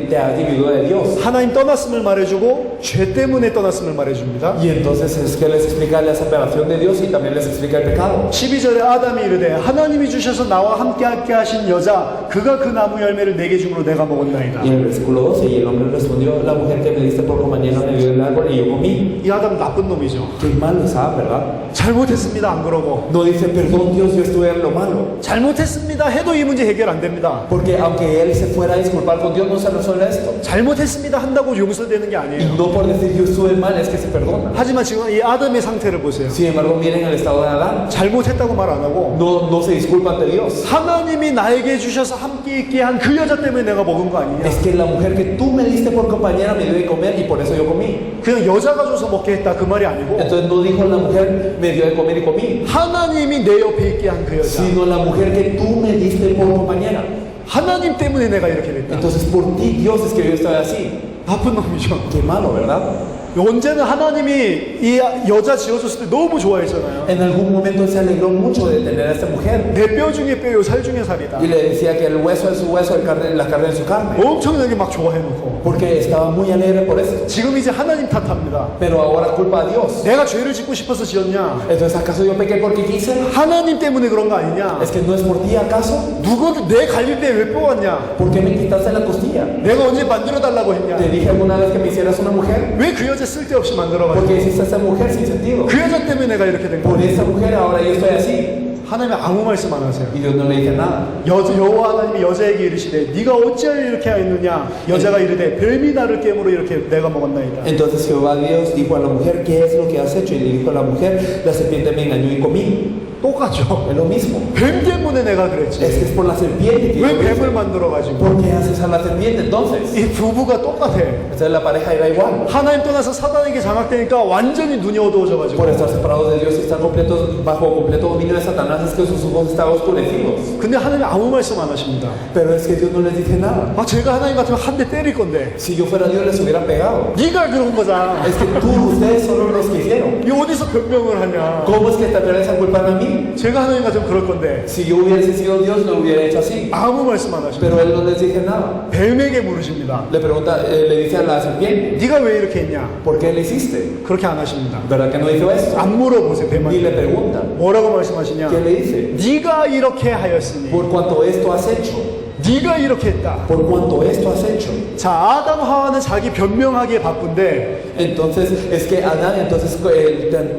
te has dividido de Dios. 하나님 떠났음을 말해주고 죄 때문에 떠났음을 말해줍니다. Y entonces es que les explica la separación de Dios y también les explica el pecado. 12절에 아담이 이르되 하나님이 주셔서 나와 함께 하신 여자 그가 그 나무 열매를 내게 줌으로 내가 먹었나이다. Y en el versículo 12, y el hombre respondió, la mujer que me diste por compañera me dio del árbol y yo comí. 이 아담 나쁜 놈이죠. Qué malo es Adán, ¿verdad? 잘못했습니다 안 그러고 No dice, perdón Dios, yo estuve en lo malo. 잘못했습니다 해도 이 문제 해결 안 됩니다. Porque aunque él se fuera a disculpar con Dios, no se resuelve esto. 잘못했습니다 한다고 용서되는 게 Y 아니에요. no por decir yo estuve mal, es que se perdona. 하지만 지금 이 아담의 상태를 보세요. Sin embargo, miren el estado de Adán. 잘못했다고 말 안 하고 No se disculpa ante Dios. 하나님이 나에게 주셔서 함께 있게 한 그 여자 때문에 내가 먹은 거 아니냐. Es que la mujer que tú me diste por compañera me dio de comer y por eso yo comí. 그냥 여자가 줘서 먹게 했다 그 말이 아니고 Entonces no dijo la mujer me dio de comer y comí, 하나님이 내 옆에 있게 한 그 여자. sino la mujer que tú me diste por compañera. 하나님 때문에 내가 이렇게 됐다. Entonces por ti Dios es que yo estoy así. 나쁜 놈이죠. Qué malo, ¿verdad? 언제는 하나님이 이 여자 지어줬을 때 너무 좋아했잖아요. En algún momento se alegró mucho de tener a esta mujer 내 뼈 중에 뼈요, 살 중에 살이다. y le decía que el hueso es su hueso, la carne es su carne, 엄청나게 막 좋아해놓고. porque estaba muy alegre por esto. 지금 이제 하나님 탓합니다. Pero ahora culpa a Dios. 내가 죄를 짓고 싶어서 지었냐? Entonces, ¿acaso yo pequé porque quise? 하나님 때문에 그런 거 아니냐? ¿Es que no es por ti acaso? 누구 내 갈비뼈에 왜 뽑았냐? ¿Por qué me quitaste la costilla? 내가 언제 만들어 달라고 했냐? Te dije alguna vez que me hicieras una mujer. 왜 그 여자 쓸데없이 ¿Por 만들어가지고? qué hiciste a esa mujer sin sentido? 그 여자 때문에 내가 이렇게 된 Por 거야. esa mujer ahora yo estoy así. 하나님이 아무 말씀 안 하세요. Y Dios no le dice nada. 여호와 하나님이 여자에게 이르시되 네가 어찌하여 이렇게 하였느냐? 여자가 이르되 뱀이 나를 깨물어 이렇게 내가 먹었나이다. Entonces Jehová Dios dijo a la mujer, ¿qué es lo que has hecho? Y le dijo a la mujer, la serpiente me engañó y comí. 똑같죠. Es lo mismo. 뱀 때문에 내가 그랬지. Es que es por la serpiente que 왜 yo lo hice. 뱀을 만들어가지고? ¿Por qué haces a la serpiente entonces? 이 부부가 똑같아. Entonces la pareja era igual. 하나님 떠나서 사단에게 장악되니까 완전히 눈이 어두워져가지고. Por estar separados de Dios y estar bajo completo dominio de Satanás es que sus ojos estaban oscurecidos. 근데 하나님이 아무 말씀 안 하십니다. Pero es que Dios no les dice nada. 아, 제가 하나님 같으면 한 대 때릴 건데. Si yo fuera Dios les hubiera pegado. 네가 그런 거잖아. Es que ustedes son los que hicieron. 이 어디서 변명을 하냐? ¿Cómo es que te atreves a culpar a mí? 제가 하나님 같으면 그럴 건데. Si yo hubiese sido Dios lo hubiera hecho así. 아무 말씀 안 하십니다. Pero Él no les dice nada. 뱀에게 물으십니다. Le pregunta, le dice a la serpiente, 네가 왜 이렇게 했냐? ¿por qué le hiciste? 그렇게 안 하십니다. ¿Verdad que no hizo esto? 안 물어보세요, Ni le 뱀한테. pregunta. 뭐라고 말씀하시냐? ¿Qué le dice? 네가 이렇게 하였으니, Por cuanto esto has hecho. 네가 이렇게 했다. Por cuanto esto has hecho. 자, 아담 하와는 자기 변명하기에 바쁜데 Entonces, es que Adán, entonces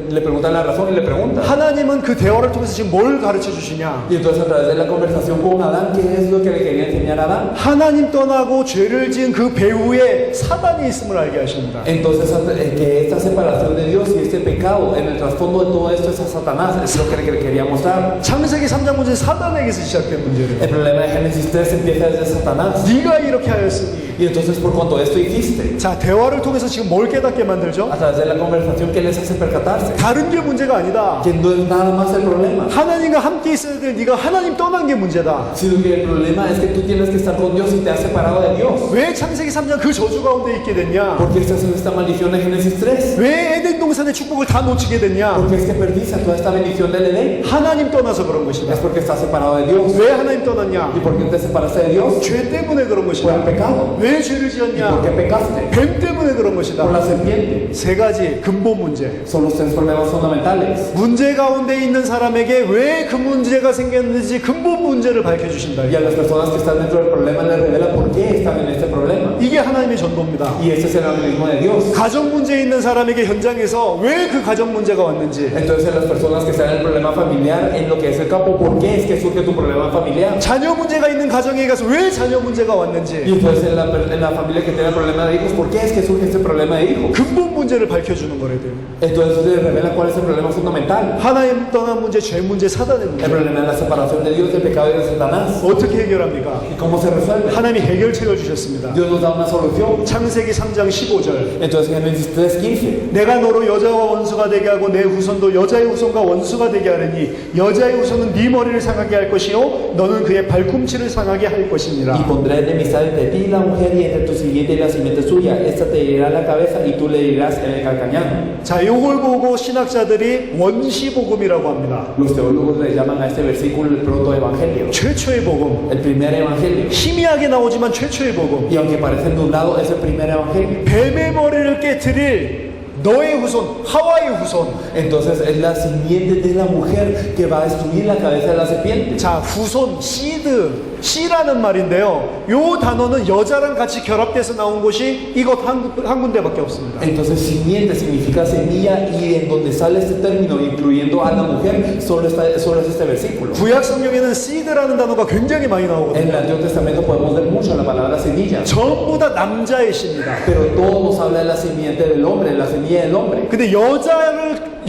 le pregunta la razón y le pregunta. 하나님은 그 대화를 통해서 지금 뭘 가르쳐 주시냐? Y entonces a través de la conversación con Adán, ¿qué es lo que le quería enseñar a Adán? 하나님 떠나고 죄를 지은 그 배후에 사단이 있음을 알게 하십니다. Entonces, que esta separación de Dios y este pecado, en el trasfondo de todo esto es a Satanás, es lo que le quería mostrar. 창세기 3장 문제는 사단에게서 시작된 문제를. El problema de Génesis 3 empieza desde Satanás. 네가 이렇게 하였으니. Y entonces, por cuanto esto hiciste, 자, 대화를 통해서 지금 뭘 깨닫게 만들죠? a través de la conversación, ¿qué les hace percatarse? 다른 게 문제가 아니다. Que no es nada más el problema, 하나님과 함께 있어야 될 네가 하나님 떠난 게 문제다. sino que el problema es que tú tienes que estar con Dios y te has separado de Dios. 왜 창세기 3장 그 저주 가운데 있게 됐냐? ¿Por qué estás en esta maldición de Génesis 3? 왜 에덴 동산의 축복을 다 놓치게 됐냐? ¿Por qué es que perdiste toda esta bendición del Edén? 하나님 떠나서 그런 것이다. Es porque estás separado de Dios. 왜 하나님 떠났냐? ¿Y por qué te separaste de Dios? 죄 때문에 그런 Por el 것이다. pecado. 왜 죄를 ¿Y 지었냐? por qué pecaste? 뱀 때문에 그런 Por 것이다. la serpiente. 세 가지 근본 문제. Son los tres problemas fundamentales. 문제 가운데 있는 사람에게 왜 그 문제가 생겼는지 근본 문제를 밝혀주신다. Y a las personas que están dentro del problema les revela por qué están en este problema. 이게 하나님의 전도입니다. Y ese es el organismo de Dios. 가정 문제 있는 사람에게 현장에서 왜 그 가정 문제가 왔는지, Entonces, las personas que están en el problema familiar, en lo que es el campo, ¿por qué es que surge tu problema familiar? 자녀 문제가 있는 가정에 가서 왜 자녀 문제가 Y 왔는지 entonces, en la familia que tiene el problema de hijos, ¿por qué es que surge este problema de hijos? 근본 문제를 밝혀주는 거래요. Entonces, les revela cuál es el problema fundamental. 하나님 떠난 문제, 죄 문제, 사단의 El 문제. problema de la separación de Dios, del pecado y de Satanás. 어떻게 해결합니까? ¿Y cómo se resuelve? 하나님이 해결책을 주셨습니다. Dios nos da una solución. 창세기 3장 15절. Entonces, Génesis 3:15. 내가 너로 여자와 원수가 되게 하고 내 후손도 여자의 후손과 원수가 되게 하리니 여자의 후손은 네 머리를 상하게 할 것이요 너는 그의 발꿈치를 상하게 할 Y 것이니라. pondré enemistad entre ti y la mujer y entre tu simiente y la simiente suya. Esta te herirá la cabeza y tú le herirás en el calcañar. 자, 요걸 보고 신학자들이 원시복음이라고 합니다. Los teólogos le llaman a este versículo el protoevangelio, 최초의 복음. el primer evangelio. 희미하게 나오지만 최초의 복음. Y aunque parece nublado, es el primer evangelio. 뱀의 머리를 깨트릴 너의 후손, 하와의 후손. Entonces es la simiente de la mujer que va a destruir la cabeza de la serpiente. 자, 후손, 시드, 씨라는 말인데요. 요 단어는 여자랑 같이 결합돼서 나온 곳이 이곳 한 군데밖에 없습니다. Entonces simiente significa semilla y en donde sale este término incluyendo a la mujer solo es este versículo. 구약 성경에는 씨드라는 단어가 굉장히 많이 En el 나오거든요. Antiguo Testamento podemos ver mucho la palabra semilla, 전부 다 남자의 씨입니다. pero todo nos habla de la simiente del hombre, la semilla del hombre. 근데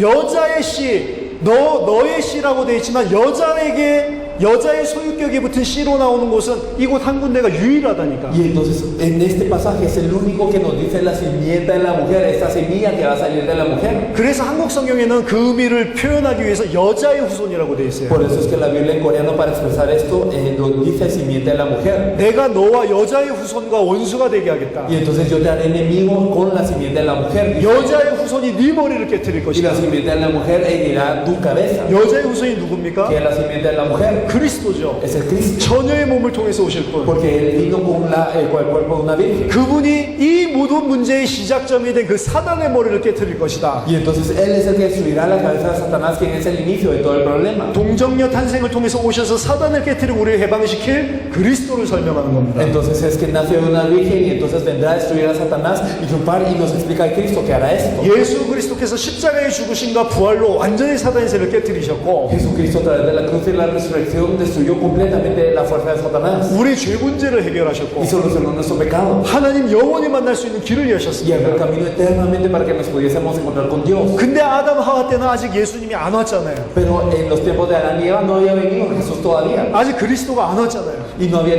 여자의 씨, 너의 씨라고 되어 있지만 여자에게 여자의 소유격이 붙은 씨로 나오는 곳은 이곳 한 군데가 유일하다니까. Y entonces en este pasaje es el único que nos dice la simiente de la mujer, esta semilla que va a salir de la mujer. 그래서 한국 성경에는 그 의미를 표현하기 위해서 여자의 후손이라고 되어 있어요. Por eso es que la Biblia en coreano para expresar esto lo dice simiente de la mujer. 내가 너와 여자의 후손과 원수가 되게 하겠다. Y entonces yo te haré enemigo con la simiente de la mujer. 여자의 후손이 네 머리를 깨뜨릴 Y 것이다. la simiente de la mujer herirá tu cabeza. 여자의 후손이 누굽니까? Que es la simiente de la mujer. 그리스도죠. Es el Cristo. 처녀의 몸을 통해서 오실 분. Porque él vino con el cuerpo de una virgen. 그분이 이 모든 문제의 시작점이 된 그 사단의 머리를 깨뜨릴 것이다. Y entonces él es el que destruirá la cabeza de Satanás, quien es el inicio de todo el problema. 동정녀 탄생을 통해서 오셔서 사단을 깨뜨리고 우리를 해방시킬 그리스도를 설명하는 겁니다. Entonces es que nació de una virgen y entonces vendrá a destruir a Satanás y triunfar, y nos explica el Cristo que hará esto. 예수 그리스도께서 십자가의 죽으심과 부활로 완전히 사단의 세를 깨뜨리셨고 Jesucristo a través de la cruz y la resurrección destruyó completamente la fuerza de Satanás 우리 죄 문제를 해결하셨고 y solucionó nuestro pecado 하나님 영원히 만날 수 있는 길을 y abrió 여셨습니다. el camino eternamente para que nos pudiésemos encontrar con Dios. 근데 아담 하와 때는 아직 예수님이 안 왔잖아요. Pero en los tiempos de Adán y Eva no había venido Jesús todavía 아직 그리스도가 안 왔잖아요. y no había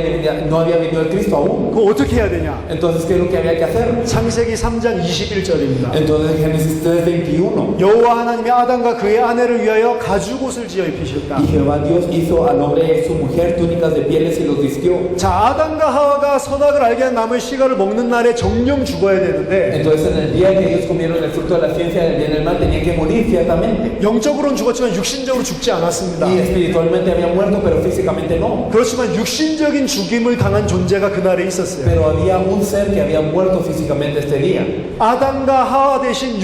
venido el Cristo aún. 그거 어떻게 해야 되냐? Entonces, ¿qué es lo que había que hacer? 창세기 3장 21절입니다. Entonces, Génesis 3:21. 여호와 하나님이 아담과 그의 아내를 위하여 가죽옷을 지어 입히셨다. Y Jehová Dios hizo al hombre y a su mujer túnicas de pieles y los vistió. 자, 아담과 하와가 선악을 알게 한 나무의 씨가를 먹는 날에 정령 죽어야 되는데 Entonces, en el día que ellos comieron el fruto de la ciencia del bien y del mal, tenían que morir ciertamente. 영적으로는 죽었지만 육신적으로 죽지 않았습니다. Y espiritualmente habían muerto, pero físicamente no. 그렇지만 육신적인 죽임을 당한 존재가 그날에 있었어요. Pero había un ser que había muerto físicamente este día. 아담과 하와 대신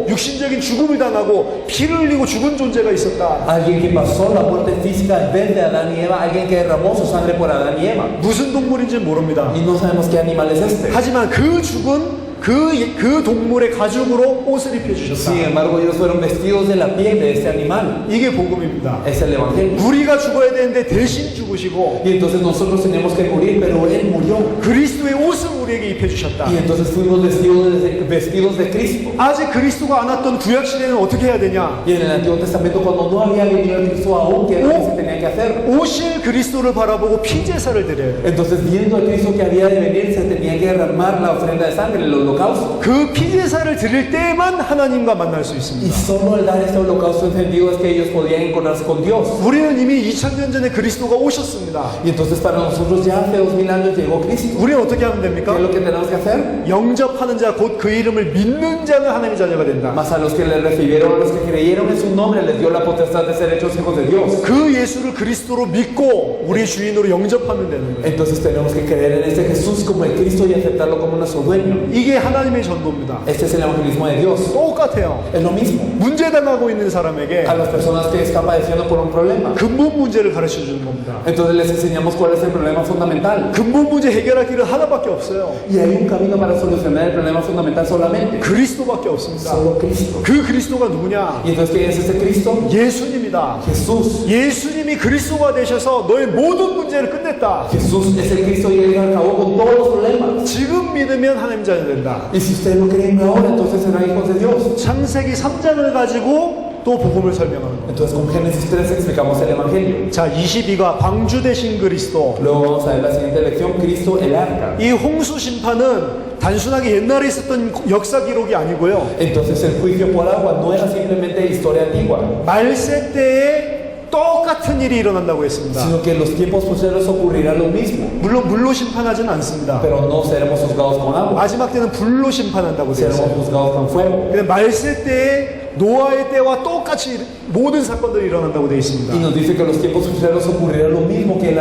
육신적인 죽음을 당하고 피를 흘리고 죽은 존재가 있었다. Alguien que pasó la muerte física en vez de Adán y Eva, alguien que derramó su sangre por Adán y Eva. 무슨 동물인지는 모릅니다. Y no sabemos qué animal es este. 하지만 그 죽은 그 동물의 가죽으로 옷을 입혀주셨다. Sin embargo, ellos fueron vestidos de la piel de este animal. 이게 복음입니다. Es el Evangelio. 우리가 죽어야 되는데 대신 죽으시고 Y entonces nosotros teníamos que morir, pero Él murió. 그리스도의 옷을 우리에게 입혀주셨다. Y entonces fuimos vestidos de Cristo. 아직 그리스도가 안 왔던 구약시대는 어떻게 해야 되냐? Y en el Antiguo Testamento, cuando no había venido el Cristo aún, ¿qué es lo que se tenía que hacer? 오실 그리스도를 바라보고 피제사를 드려요. Entonces, viendo al Cristo que había de venir, se tenía que derramar la ofrenda de sangre, el holocausto. 그 피제사를 드릴 때만 하나님과 만날 수 Y 있습니다. solo al dar este holocausto encendido es que ellos podían encontrarse con Dios. 우리는 이미 2000년 전에 그리스도가 오셨습니다. Y entonces para nosotros ya hace 2000 años llegó Cristo. 우리는 어떻게 하면 ¿Qué 됩니까? es lo que tenemos que hacer? 영접하는 자, 곧 그 이름을 믿는 자는 하나님의 자녀가 된다. Más a los que le recibieron, a los que creyeron en su nombre, les dio la potestad de ser hechos hijos de Dios. 그 예수를 그리스도로 믿고 우리 주인으로 영접하면 되는 거예요. Entonces tenemos que creer en este Jesús como el Cristo y aceptarlo como nuestro dueño. 이게 하나님의 전도입니다. Este es el evangelismo de Dios. 똑같아요. Es lo mismo. 문제당하고 있는 사람에게 A las personas que están padeciendo por un problema. 근본 문제를 가르쳐 주는 겁니다. Entonces les enseñamos cuál es el problema fundamental. 근본 문제 해결할 길은 하나밖에 없어요. Y hay un camino para solucionar el problema fundamental solamente. 그리스도밖에 없습니다. Solo Cristo. 그 그리스도가 누구냐? ¿Y entonces quién es ese Cristo? 예수님이다. Jesús. 예수님이 그리스도가 되셔서 너의 모든 문제를 끝냈다. Jesús es el Cristo y Él acabó con todos los problemas. 지금 믿으면 하나님 자녀 된다. Y si ustedes no creen ahora, entonces serán hijos de Dios. 창세기 3장을 가지고 또 복음을 설명하는 거예요. Entonces con Génesis 3 explicamos el Evangelio. 자, 22가 방주 대신 그리스도. Luego vamos a ver la siguiente lección, Cristo el arca. 이 홍수 심판은 단순하게 옛날에 있었던 역사 기록이 아니고요. Entonces el juicio por agua no era simplemente historia antigua, 말세 때에 똑같은 일이 일어난다고 했습니다. sino que en los tiempos posteriores ocurrirá lo mismo. 물론 물로 심판하지는 않습니다. Pero no seremos juzgados con agua, 마지막 때는 불로 심판한다고 되어 seremos 있어요. juzgados con fuego. 근데 말세 때에 노아의 때와 똑같이 모든 사건들이 일어난다고 되어 Y 있습니다. nos dice que en los tiempos posteriores ocurrirá lo mismo que en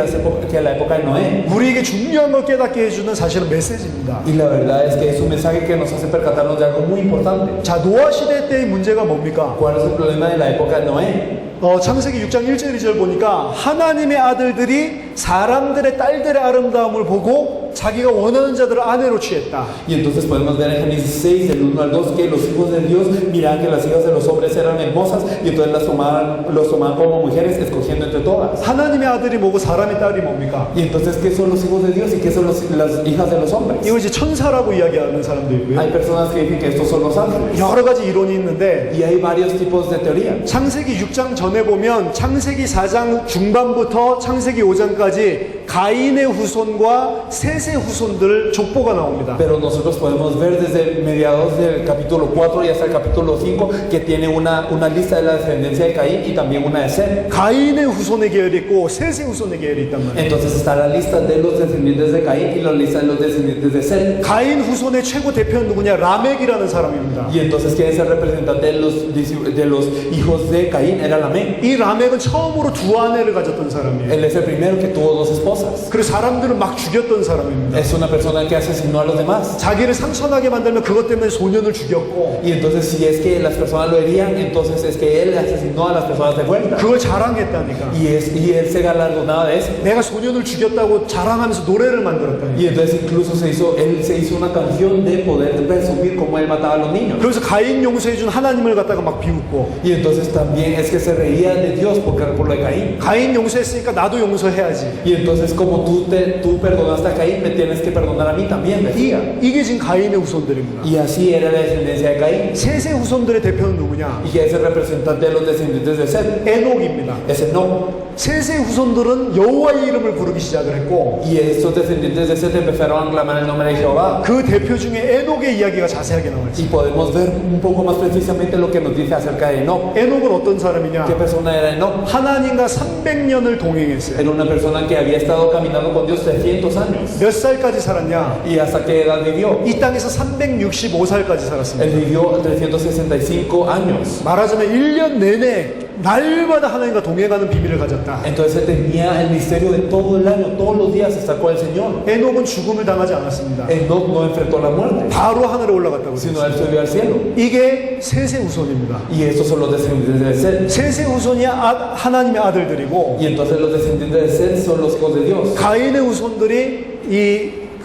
la época de Noé. 우리에게 중요한 걸 깨닫게 해주는 사실은 메시지입니다. Y la verdad es que es un mensaje que nos hace percatarnos de algo muy importante. 자, 노아 시대 때의 문제가 뭡니까? ¿Cuál es el problema de la época de Noé? 창세기 6장 1절 2절 보니까 하나님의 아들들이 사람들의 딸들의 아름다움을 보고 자기가 원하는 자들을 아내로 취했다. Y entonces podemos ver en Génesis 6, del 1 al 2, que los hijos de Dios miraban que las hijas de los hombres eran hermosas y entonces los tomaban como mujeres, escogiendo entre todas. 하나님의 아들이 뭐고 사람의 딸이 뭡니까? Y entonces, ¿qué son los hijos de Dios y qué son las hijas de los hombres? 이거 이제 천사라고 이야기하는 사람도 있고요. Hay personas que dicen que estos son los ángeles. 여러 가지 이론이 있는데 Y hay varios tipos de teoría. 창세기 6장 전에 보면 창세기 4장 중반부터 창세기 5장까지 가인의 후손과 셋의 후손들 족보가 나옵니다. Pero nosotros podemos ver desde mediados del capítulo 4 y hasta el capítulo 5 que tiene una lista de la descendencia de Caín y también una de Set. 가인의 후손의 계열이 있고 셋의 후손의 계열이 있단 말이에요. Entonces está la lista de los descendientes de Caín y la lista de los descendientes de Set. 가인 후손의 최고 대표는 누구냐? 라멕이라는 사람입니다. Y entonces, ¿quién es el representante de los hijos de Caín? Era Lamec. 이 라멕은 처음으로 두 아내를 가졌던 사람이에요. Él es el primero que tuvo dos esposas. 그리고 사람들을 막 죽였던 사람입니다. Es una persona que asesinó a los demás. 자기를 상처나게 만들면 그것 때문에 소년을 죽였고 Y entonces, si es que las personas lo herían, entonces es que él asesinó a las personas de vuelta. 그걸 자랑했다니까. Y él se galardonaba de eso. 내가 소년을 죽였다고 자랑하면서 노래를 만들었다니까. Y entonces incluso él se hizo una canción de poder presumir cómo él mataba a los niños. 그래서 가인 용서해준 하나님을 갖다가 막 비웃고 Y entonces también es que se reía de Dios por lo de Caín. 가인 용서했으니까 나도 용서해야지. Y entonces como tú perdonaste a Caín, me tienes que perdonar a mí también, decía. 이게 지금 가인의 후손들입니다. Y así era la descendencia de Caín. 셋의 후손들의 대표는 누구냐? ¿Y quién es el representante de los descendientes de Set? 에녹입니다. Ese no. 셋의 후손들은 여호와의 이름을 부르기 시작을 했고 Y estos descendientes de Set empezaron a clamar el nombre de Jehová. 그 대표 중에 에녹의 이야기가 자세하게 나와 있어요. Y podemos ver un poco más precisamente lo que nos dice acerca de Enoch. 에녹은 어떤 사람이냐? ¿Qué persona era Enoch? 하나님과 300년을 동행했어요. Era una persona que había estado caminando con Dios 300 años. 몇 살까지 살았냐? ¿Y hasta qué edad vivió? 이 땅에서 365살까지 살았습니다. Él vivió 365 años. 말하자면 1년 내내 날마다 하나님과 동행하는 비밀을 가졌다. Entonces él tenía el misterio de todo el año, todos los días estar con el Señor. 에녹은 죽음을 당하지 않았습니다. Enoch no enfrentó la muerte, 바로 하늘에 올라갔다고 sino 했어요. él subió al cielo. 이게 셋의 후손입니다. Y estos son los descendientes de Set. 셋의 후손이 하나님의 아들들이고 Y entonces los descendientes de Set son los hijos de Dios. 가인의 후손들이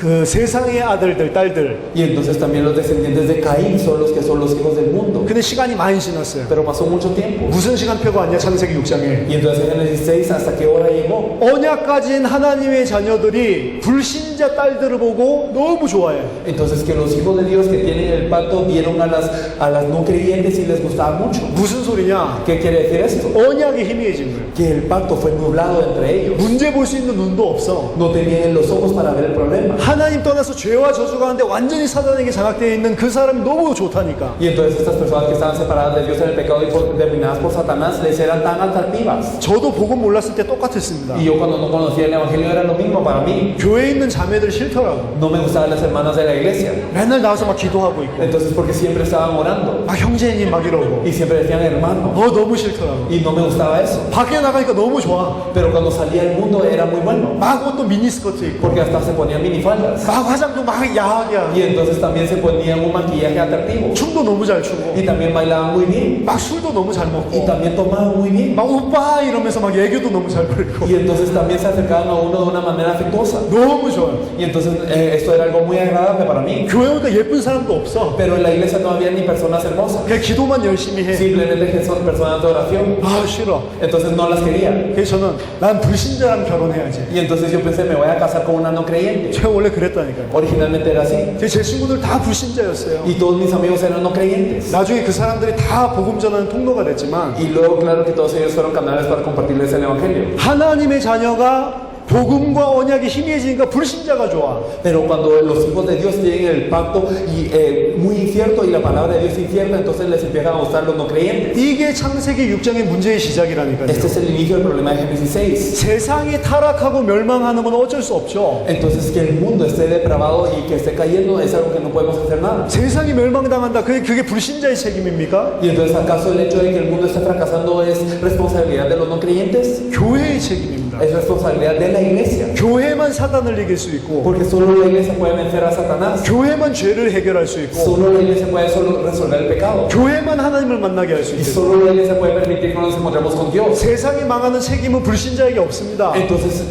그 세상의 아들들, 딸들. Y entonces también los descendientes de Caín son los que son los hijos del mundo. 근데 시간이 많이 지났어요. Pero pasó mucho tiempo. 무슨 시간표가 왔냐? 창세기 6장에. Y entonces en el 16, ¿hasta qué hora llegó? 언약 가진 하나님의 자녀들이 불신자 딸들을 보고 너무 좋아해요. Entonces que los hijos de Dios que tienen el pacto vieron a las no creyentes y les gustaba mucho. 무슨 소리냐? ¿Qué quiere decir esto? 언약이 희미해진 거예요. Que el pacto fue nublado entre ellos. 문제 볼 수 있는 눈도 없어. No tenían los ojos para ver el problema. 하나님 떠나서 죄와 저주 가운데 완전히 사단에게 장악되어 있는 그 사람이 너무 좋다니까. Y entonces estas personas que estaban separadas de Dios en el pecado y dominadas por Satanás les eran tan atractivas. 저도 복음 몰랐을 때 똑같았습니다. Y yo cuando no conocía el evangelio era lo mismo para mí. 교회에 있는 자매들 싫더라고. No me gustaban las hermanas de la iglesia. 맨날 나와서 막 기도하고 있고 Entonces porque siempre estaban orando 막 형제님 막 이러고 y siempre decían hermano. 너무 싫더라고. Y no me gustaba eso. 밖에 나가니까 너무 좋아. Pero cuando salía al mundo era muy bueno. 막 옷도 미니스커트 입고 Porque hasta se ponían minifaldas. 막 화장도 막 야하게 하고 Y entonces también se ponían un maquillaje atractivo. 춤도 너무 잘 추고 Y también bailaban muy bien. 막 술도 너무 잘 Y 먹고 también tomaban muy bien. 막 오빠 이러면서 막 애교도 너무 잘 부리고 Y entonces también se acercaban a uno de una manera afectuosa. 너무 좋아요. Y entonces esto era algo muy agradable para mí. 교회 오니까 예쁜 사람도 없어. Pero en la iglesia no había ni personas hermosas. 그냥 기도만 열심히 해. Simplemente que son personas de oración. 아 싫어. Entonces no las quería. 그래서 저는 난 불신자랑 결혼해야지. Y entonces yo pensé, me voy a casar con una no creyente. 제가 원래 그랬다니까요. Originalmente era así. 제 친구들 다 불신자였어요. Y todos mis amigos eran no creyentes. 나중에 그 사람들이 다 복음 전하는 통로가 됐지만 Y luego, claro que todos ellos fueron canales para compartirles el evangelio. 하나님의 자녀가 복음과 언약이 희미해지니까 불신자가 좋아. Pero cuando los hijos de Dios tienen el pacto y muy incierto y la palabra de Dios incierta, entonces les empiezan a gustar los no creyentes. 이게 창세기 6장의 문제의 시작이라니까요. Este es el inicio del problema de Génesis 6. 세상이 타락하고 멸망하는 건 어쩔 수 없죠. Entonces que el mundo esté depravado y que esté cayendo es algo que no podemos hacer nada. 세상이 멸망당한다. 그게 불신자의 책임입니까? Y entonces ¿acaso el hecho de que el mundo esté fracasando es responsabilidad de los no creyentes? 교회의 책임입니다. Es responsabilidad de la iglesia. 교회만 사단을 이길 수 있고 Porque solo la iglesia puede vencer a Satanás. 교회만 죄를 해결할 수 있고 Solo la iglesia puede solo resolver el pecado. 교회만 하나님을 만나게 할 수 Y 있고 solo la iglesia puede permitir que nos encontremos con Dios. 세상이 망하는 책임은 불신자에게 없습니다. Entonces,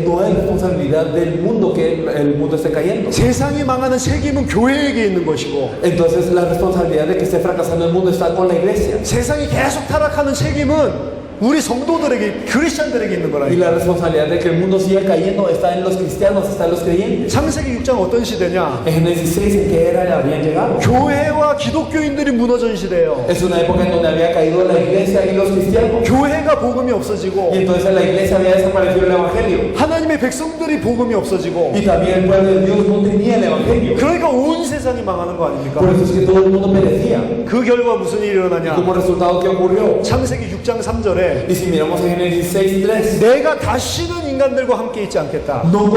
no hay responsabilidad del mundo que el mundo esté cayendo. 세상이 망하는 책임은 교회에게 있는 것이고 Entonces, la responsabilidad de que esté fracasando el mundo está con la iglesia. 세상이 계속 타락하는 책임은 우리 성도들에게 크리스찬들에게 있는 Y 거라니까. la responsabilidad de que el mundo siga cayendo está en los cristianos, está en los creyentes. 창세기 6장 어떤 시대냐? En Génesis 6, ¿en qué era habían llegado? 교회와 기독교인들이 무너진 시대예요. Es una época en donde había caído la iglesia y los cristianos. 교회가 복음이 없어지고 Y entonces en la iglesia había desaparecido el evangelio. 하나님의 백성들이 복음이 없어지고 Y también el pueblo de Dios no tenía el evangelio. 그러니까 온 세상이 망하는 거 아닙니까? Por eso es que todo el mundo perecía. 그 결과 무슨 일이 Y 일어나냐? como resultado, ¿qué ocurrió? 창세기 6장 3절에 Y si miramos en Génesis 6:3, 내가 다시는 인간들과 함께 있지 않겠다. no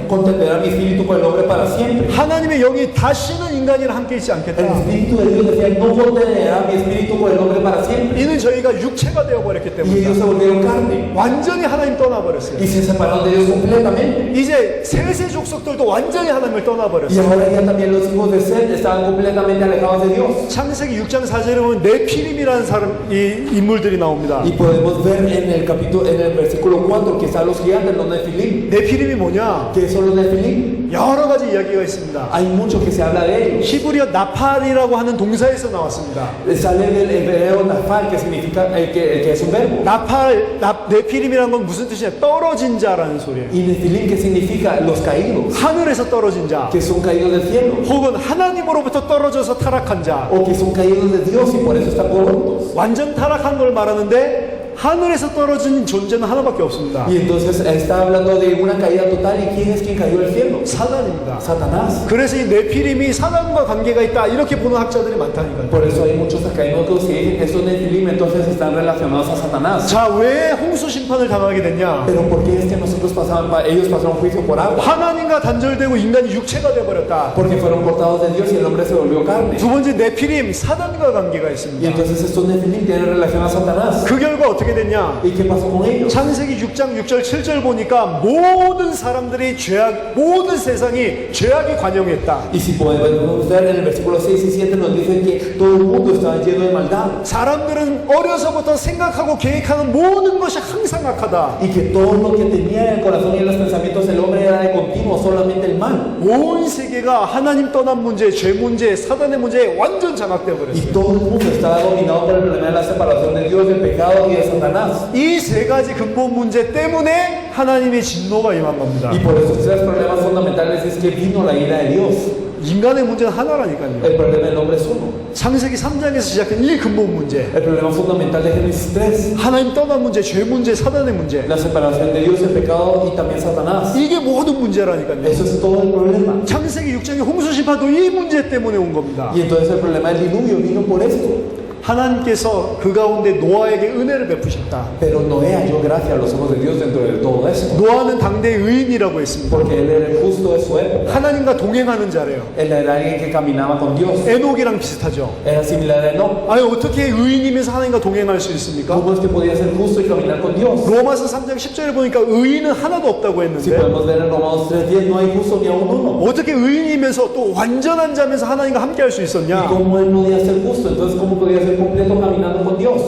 contenderá mi espíritu con el hombre para siempre. 하나님의 영이 다시는 인간이랑 함께 있지 El 않겠다. espíritu de Dios decía, no contenderá mi espíritu con el hombre para siempre. 이는 저희가 육체가 되어버렸기 Y ellos 때문이다. se volvieron carne. 완전히 하나님 떠나버렸어요. Y se separaron de Dios completamente. 이제 세세 족속들도 완전히 하나님을 Y 떠나버렸어요. ahora ya también los hijos de Seth estaban completamente alejados de Dios. 창세기 6장 4절에 보면 네피림이라는 이 인물들이 나옵니다. Y podemos ver en el capítulo, en el versículo 4, que están los gigantes, los nefilim. 네피림이 뭐냐? ¿Qué son los nefilim? 여러 가지 이야기가 있습니다. Hay mucho que se habla de ellos. 히브리어 나팔이라고 하는 동사에서 나왔습니다. Sale del hebreo nafal, que significa, que es un verbo. 네피림이라는 건 무슨 뜻이냐? 떨어진 자라는 소리예요. Y nefilim, que significa los caídos, 하늘에서 떨어진 자, que son caídos del cielo. 혹은 하나님으로부터 떨어져서 타락한 자. O que son caídos de Dios y por eso están corruptos. 완전 타락한 걸 말하는데 하늘에서 떨어진 존재는 하나밖에 없습니다. Y entonces está hablando de una caída total. ¿Y quién es quien cayó del cielo? 사단입니다. Satanás. 그래서 이 네피림이 사단과 관계가 있다 이렇게 보는 학자들이 많다니까요. Por eso hay muchos académicos que dicen que estos nefilim entonces están relacionados a Satanás. 자, 왜 홍수 심판을 당하게 됐냐? Pero ¿por qué es que ellos pasaron juicio por agua? 하나님과 단절되고 인간이 육체가 되어버렸다. Porque fueron cortados de Dios y el hombre se volvió carne. 두 번째 네피림 사단과 관계가 Y 있습니다. entonces estos nefilim tienen relación a Satanás. 그 결과 어떻게 됐냐? ¿Y qué pasó con ellos? 창세기 6장 6절 7절 보니까 모든 사람들이 모든 세상이 죄악이 관영했다. Y si podemos ver en el versículo 6 y 7 nos dice que todo el mundo estaba lleno de maldad. 사람들은 어려서부터 생각하고 계획하는 모든 것이 항상 악하다. Y que todo lo que tenía en el corazón y en los pensamientos del hombre era de continuo, solamente el mal. 온 세계가 하나님 떠난 문제, 죄 문제, 사단의 문제에 완전 장악되어 Y 버렸어요. todo el mundo estaba dominado por el problema de la separación de Dios, del pecado y de Satanás. 이 세 가지 근본 문제 때문에 하나님의 진노가 임한 겁니다. Y por esos tres problemas fundamentales es que vino la ira de Dios. 인간의 문제는 하나라니까요. El problema del hombre es uno. 창세기 3장에서 시작한 1 근본 문제. El problema fundamental de Génesis 3, 하나님 떠난 문제, 죄 문제, 사단의 문제. la separación de Dios, el pecado y también Satanás. 이게 모든 문제라니까요. Eso es todo el problema. 창세기 6장의 홍수 심판도 이 문제 때문에 온 겁니다. Y entonces el problema del diluvio vino por esto. 하나님께서 그 가운데 노아에게 은혜를 베푸셨다. Pero Noé halló gracia a los ojos de Dios dentro de todo esto. 노아는 당대의 의인이라고 했습니다. Porque él era el justo de su época. 하나님과 동행하는 자래요. Él era alguien que caminaba con Dios. 에녹이랑 비슷하죠. Era similar a Enoch. 아니 어떻게 의인이면서 하나님과 동행할 수 있습니까? ¿Cómo es que podía ser justo y caminar con Dios? 로마서 3장 10절에 보니까 의인은 하나도 없다고 Si 했는데 podemos ver en Romanos 3:10, no hay justo ni aún uno. 어떻게 의인이면서 또 완전한 자면서 하나님과 함께 할 수 ¿Y 있었냐? cómo él podía ser justo? Entonces, ¿cómo podía ser completo caminando con Dios?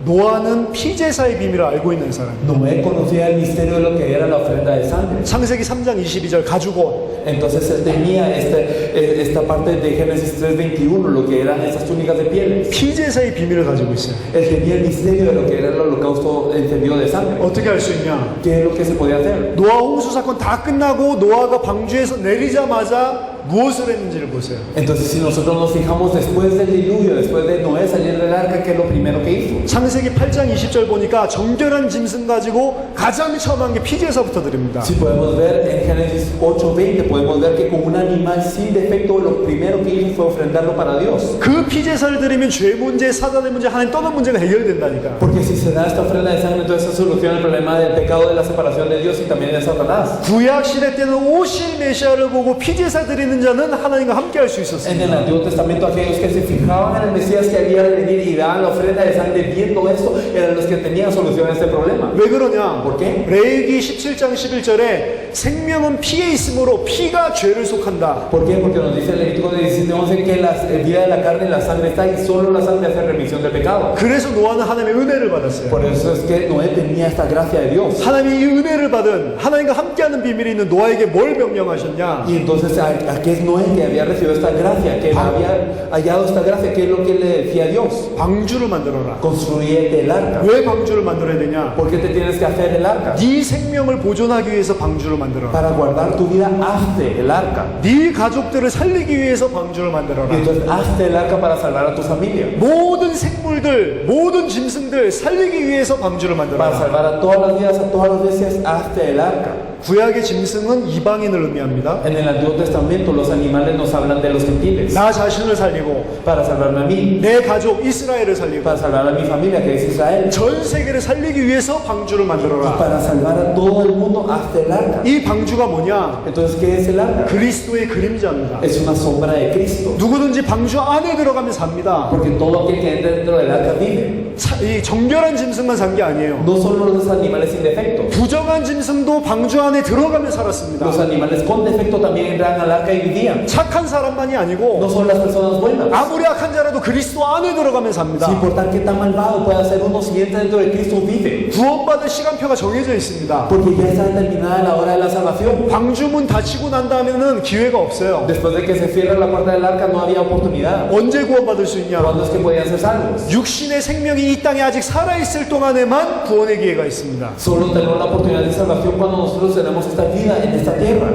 노아는 피제사의 비밀을 알고 있는 사람. Noé conocía el misterio de lo que era la ofrenda de sangre. 창세기 3장 22절 가죽옷. Entonces él tenía esta parte de Génesis 3:21, lo que eran esas túnicas de pieles. 피제사의 비밀을 가지고 있어요. Él tenía el misterio de lo que era el holocausto encendido de sangre. 어떻게 할 수 있냐? ¿Qué es lo que se podía hacer? 노아 홍수 사건 다 끝나고 노아가 방주에서 내리자마자 무엇을 했는지를 보세요. Entonces, si nosotros nos fijamos después del diluvio, después de Noé salir del arca, ¿qué es lo primero que hizo? 창세기 8장 20절 보니까 정결한 짐승 가지고 가장 처음 한 게 피제사부터 드립니다. Si podemos ver en Génesis 8:20, podemos ver que con un animal sin defecto, lo primero que hizo fue ofrendarlo para Dios. 그 피제사를 드리면 죄 문제, 사단의 문제, 하나님 떠난 문제가 해결된다니까. Porque si se da esta ofrenda de sangre, entonces se soluciona el problema del pecado, de la separación de Dios y también de Satanás. 구약 시대 때는 오실 메시아를 보고 피제사 드리는 믿는 자는 하나님과 함께 할 수 En el 있었습니다. Antiguo Testamento, aquellos que se fijaban en el Mesías que había de venir y daban la ofrenda de sangre viendo esto, eran los que tenían solución a este problema. 왜 그러냐? ¿Por qué? 레위기 17장 11절에 생명은 피에 있으므로 피가 죄를 속한다. ¿Por qué? Porque nos dice el Levítico 17:11 que la vida de la carne y la sangre está y solo la sangre hace remisión del pecado. 그래서 노아는 하나님의 은혜를 받았어요. Por eso es que Noé tenía esta gracia de Dios. 하나님이 이 은혜를 받은 하나님과 함께하는 비밀이 있는 노아에게 뭘 명령하셨냐? Y entonces, ¿a qué es Noé que había recibido esta gracia? Que había hallado esta gracia? ¿Qué es lo que le decía a Dios? 방주를 만들어라. Construyete el arca. 왜 방주를 만들어야 되냐? ¿Por qué te tienes que hacer el arca? 네 생명을 보존하기 위해서 방주를 만들어라. Para guardar tu vida, hazte el arca. 네 가족들을 살리기 위해서 방주를 Y 만들어라. entonces, hazte el arca para salvar a tu familia. 모든 생물들, 모든 짐승들 살리기 위해서 방주를 Para 만들어라. salvar a todas las vidas, a todas las veces, hazte el arca. 구약의 짐승은 이방인을 의미합니다. En el Antiguo Testamento, los animales nos hablan de los gentiles. 나 자신을 살리고 Para salvarme a mí, 내 가족 이스라엘을 살리고 para salvar a mi familia, que es Israel. 전 세계를 살리기 위해서 방주를 Y 만들어라. para salvar a todo el mundo, hazte el arca. 이 방주가 뭐냐? Entonces, ¿qué es el arca? 그리스도의 그림자입니다. Es una sombra de Cristo. 누구든지 방주 안에 들어가면 삽니다. Porque todo aquel que entra dentro del arca vive. 이 정결한 짐승만 산 게 아니에요. No solo los animales sin defecto. 부정한 짐승도 방주 안에 들어가면 살았습니다. Los animales con defecto también entran al arca y vivían. 착한 사람만이 아니고 No son las personas buenas. 아무리 악한 자라도 그리스도 안에 들어가면 삽니다. Sin importar qué tan malvado pueda ser uno, si entra dentro de Cristo, vive. 구원받을 시간표가 정해져 있습니다. Porque ya está determinada la hora de la salvación. 방주문 닫히고 난 다음에는 기회가 없어요. Después de que se cierra la puerta del arca, no había oportunidad. 언제 구원받을 수 있냐? ¿Cuándo es que podían ser salvos? 육신의 생명이 이 땅에 아직 살아있을 동안에만 구원의 기회가 있습니다. Solo tenemos la oportunidad de salvación cuando nosotros tenemos esta vida en esta tierra.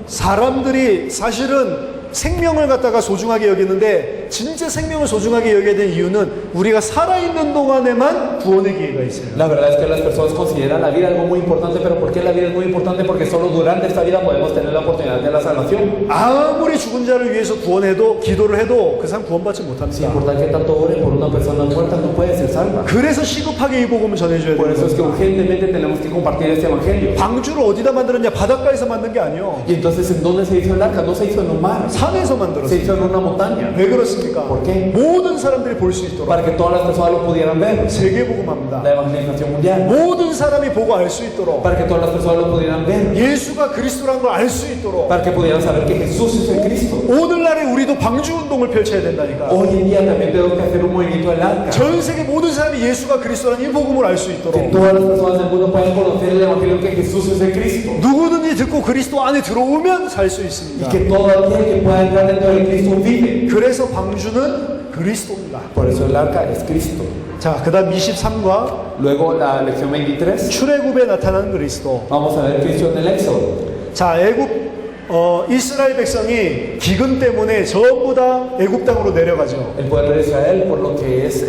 사람들이 사실은 생명을 갖다가 소중하게 여기는데 진짜 생명을 소중하게 여겨야 될 이유는 우리가 살아있는 동안에만 구원의 기회가 있어요. La verdad es que las personas consideran la vida algo muy importante, pero ¿por qué la vida es muy importante? Porque solo durante esta vida podemos tener la oportunidad de la salvación. 아무리 죽은 자를 위해서 구원해도 기도를 해도 그 사람 구원받지 Sin 못합니다. importar que tanto ore por una persona muerta, no puede ser salva. 그래서 시급하게 이 복음을 전해줘야 Por 돼요. eso es que urgentemente tenemos que compartir este evangelio. 방주를 어디다 만들었냐? 바닷가에서 만든 게 아니에요. Y entonces, ¿en dónde se hizo el arca? No se hizo en un mar, 산에서 se 만들었어요. hizo en una montaña. 왜 그렇습니까? ¿Por qué? 모든 사람들이 볼 수 있도록 Para que todas las personas lo pudieran ver. 세계복음합니다. La evangelización mundial. 모든 사람이 보고 알 수 있도록 Para que todas las personas lo pudieran ver. 예수가 그리스도라는 걸 알 수 있도록 Para que pudieran saber que Jesús es el Cristo. 오늘날에 우리도 방주 운동을 펼쳐야 된다니까. Hoy en día también tenemos que hacer un movimiento del arca. 전 세계 모든 사람이 예수가 그리스도라는 이 복음을 알 수 Que 있도록 todas las personas del mundo puedan conocer el evangelio que Jesús es el Cristo. 누구든지 듣고 그리스도 안에 들어오면 살 수 Y 있습니다. que todo aquel que pueda entrar dentro de Cristo vive. 그래서 방주는 그리스도입니다. Por eso el arca es Cristo. 자, 그다음 23과 Luego la lección 23. 출애굽에 나타난 그리스도. Vamos a ver Cristo en el Éxodo. 자, 이스라엘 백성이 기근 때문에 전부 다 애굽 땅으로 내려가죠. El pueblo de Israel, por lo que es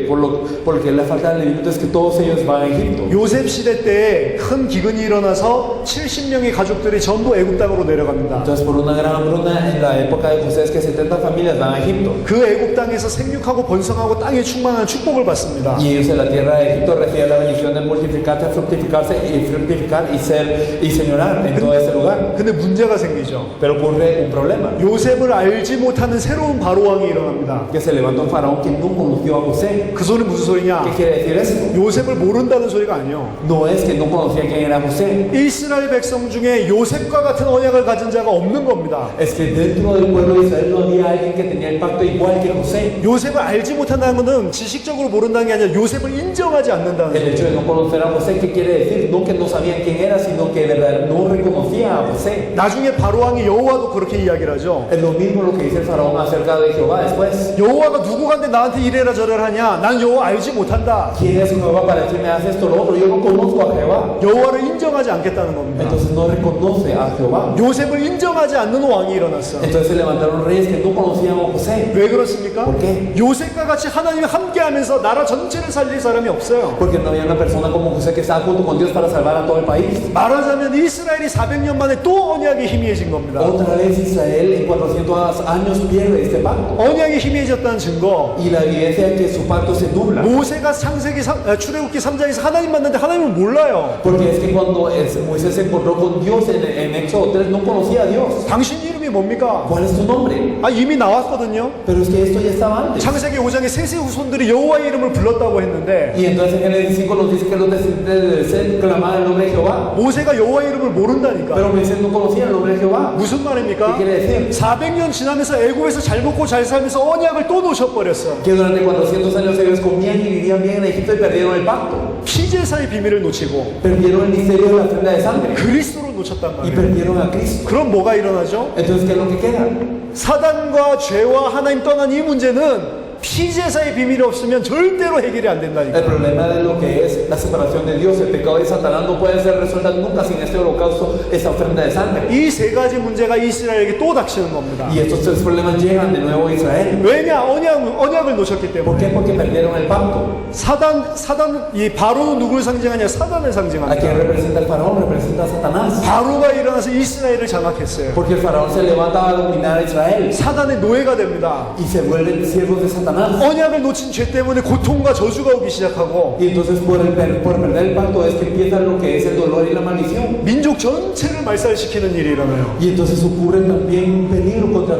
por lo que la falta de alimentos es que todos ellos van a Egipto. 요셉 시대 때 큰 기근이 일어나서 70명의 가족들이 전부 애굽 땅으로 내려갑니다. Entonces, por una gran hambruna en la época de José es que 70 familias van a Egipto. 그 애굽 땅에서 생육하고 번성하고 땅에 충만한 축복을 받습니다. Y ellos en la tierra de Egipto reciben la bendición de multiplicarse, fructificarse y fructificar y señorar en todo ese lugar. 근데 문제가 생기죠. Pero ocurre un problema. 요셉을 알지 못하는 새로운 바로왕이 일어납니다. Que se levanta un faraón que no conoció a José. 그 소리 무슨 소리냐? ¿Qué quiere decir esto? 요셉을 모른다는 소리가 아니에요. No es que no conocía quién era José. 이스라엘 백성 중에 요셉과 같은 언약을 가진 자가 없는 겁니다. Es que dentro del pueblo de Israel no había alguien que tenía el pacto igual que José. 요셉을 알지 못한다는 것은 지식적으로 모른다는 게 아니라 요셉을 인정하지 않는다는 El hecho de no conocer a José, ¿qué quiere decir? No que no sabían quién era, sino que de verdad no reconocía a José. 나중에 바로왕이 여호와도 그렇게 이야기를 하죠. Es lo mismo lo que dice el faraón acerca de Jehová después. 여호와가 누구간데 나한테 이래라 저래라 하냐? 난 여호와 알지 못한다. ¿Quién es Jehová para decirme haz esto o lo otro? Yo no conozco a Jehová. 여호와를 인정하지 않겠다는 겁니다. Entonces no reconoce a Jehová. 요셉을 인정하지 않는 왕이 일어났어. Entonces se levantaron reyes que no conocían a José. 왜 그렇습니까? ¿Por qué? 요셉과 같이 하나님이 함께하면서 나라 전체를 살릴 사람이 없어요. Porque no había una persona como José que estaba junto con Dios para salvar a todo el país. 말하자면 이스라엘이 400년 만에 또 언약이 희미해진 겁니다. Otra vez Israel en 400 años pierde este pacto. 언약이 희미해졌다는 증거. Y la evidencia es que su pacto se nubla. 모세가 출애굽기 3장에서 하나님 만났는데 하나님은 몰라요. Porque es que cuando Moisés se encontró con Dios en Éxodo 3 no conocía a Dios. 당신 이름이 뭡니까? ¿Cuál es tu nombre? 이미 나왔거든요. Pero es que esto ya estaba antes. 창세기 5장에 셋의 후손들이 여호와의 이름을 불렀다고 했는데 Y entonces en Génesis 5 nos dice que los descendientes de Seth clamaban el nombre de Jehová. 모세가 여호와의 이름을 모른다니까. Pero Moisés no conocía el nombre de Jehová. 무슨 말입니까? ¿Qué quiere decir? 400년 지나면서 애굽에서 잘 먹고 잘 살면서 언약을 또 놓쳐버렸어. Que durante 400 años ellos comían y vivían bien en Egipto y perdieron el pacto. 피제사의 비밀을 놓치고 Perdieron el misterio de la ofrenda de sangre. 그리스도를 놓쳤단 Y 말이에요. perdieron a Cristo. 그럼 뭐가 일어나죠? Entonces, ¿qué es lo que queda? 사단과 죄와 하나님 떠난 이 문제는 피제사의 비밀이 없으면 절대로 해결이 안 El 된다니까. problema de lo que es la separación de Dios, el pecado de Satanás no puede ser resuelta nunca sin este holocausto, esta ofrenda de sangre. 이 세 가지 문제가 이스라엘에게 또 닥치는 겁니다. Y estos tres problemas llegan de nuevo a Israel. 왜냐? 언약을 놓쳤기 ¿Por qué? 때문에. Porque perdieron el pacto. 이 바로는 누구를 상징하냐? 사단을 ¿A quién 상징합니다. representa el faraón? Representa a Satanás. 바로가 일어나서 이스라엘을 장악했어요. Porque el faraón se levanta a dominar a Israel 사단의 노예가 됩니다. y se vuelven siervos de Satanás. 언약을 놓친 죄 때문에 고통과 저주가 오기 시작하고 Y entonces por perder el pacto es que empieza lo que es el dolor y la maldición. 민족 전체를 말살시키는 일이 일어나요. Y entonces ocurre también un peligro contra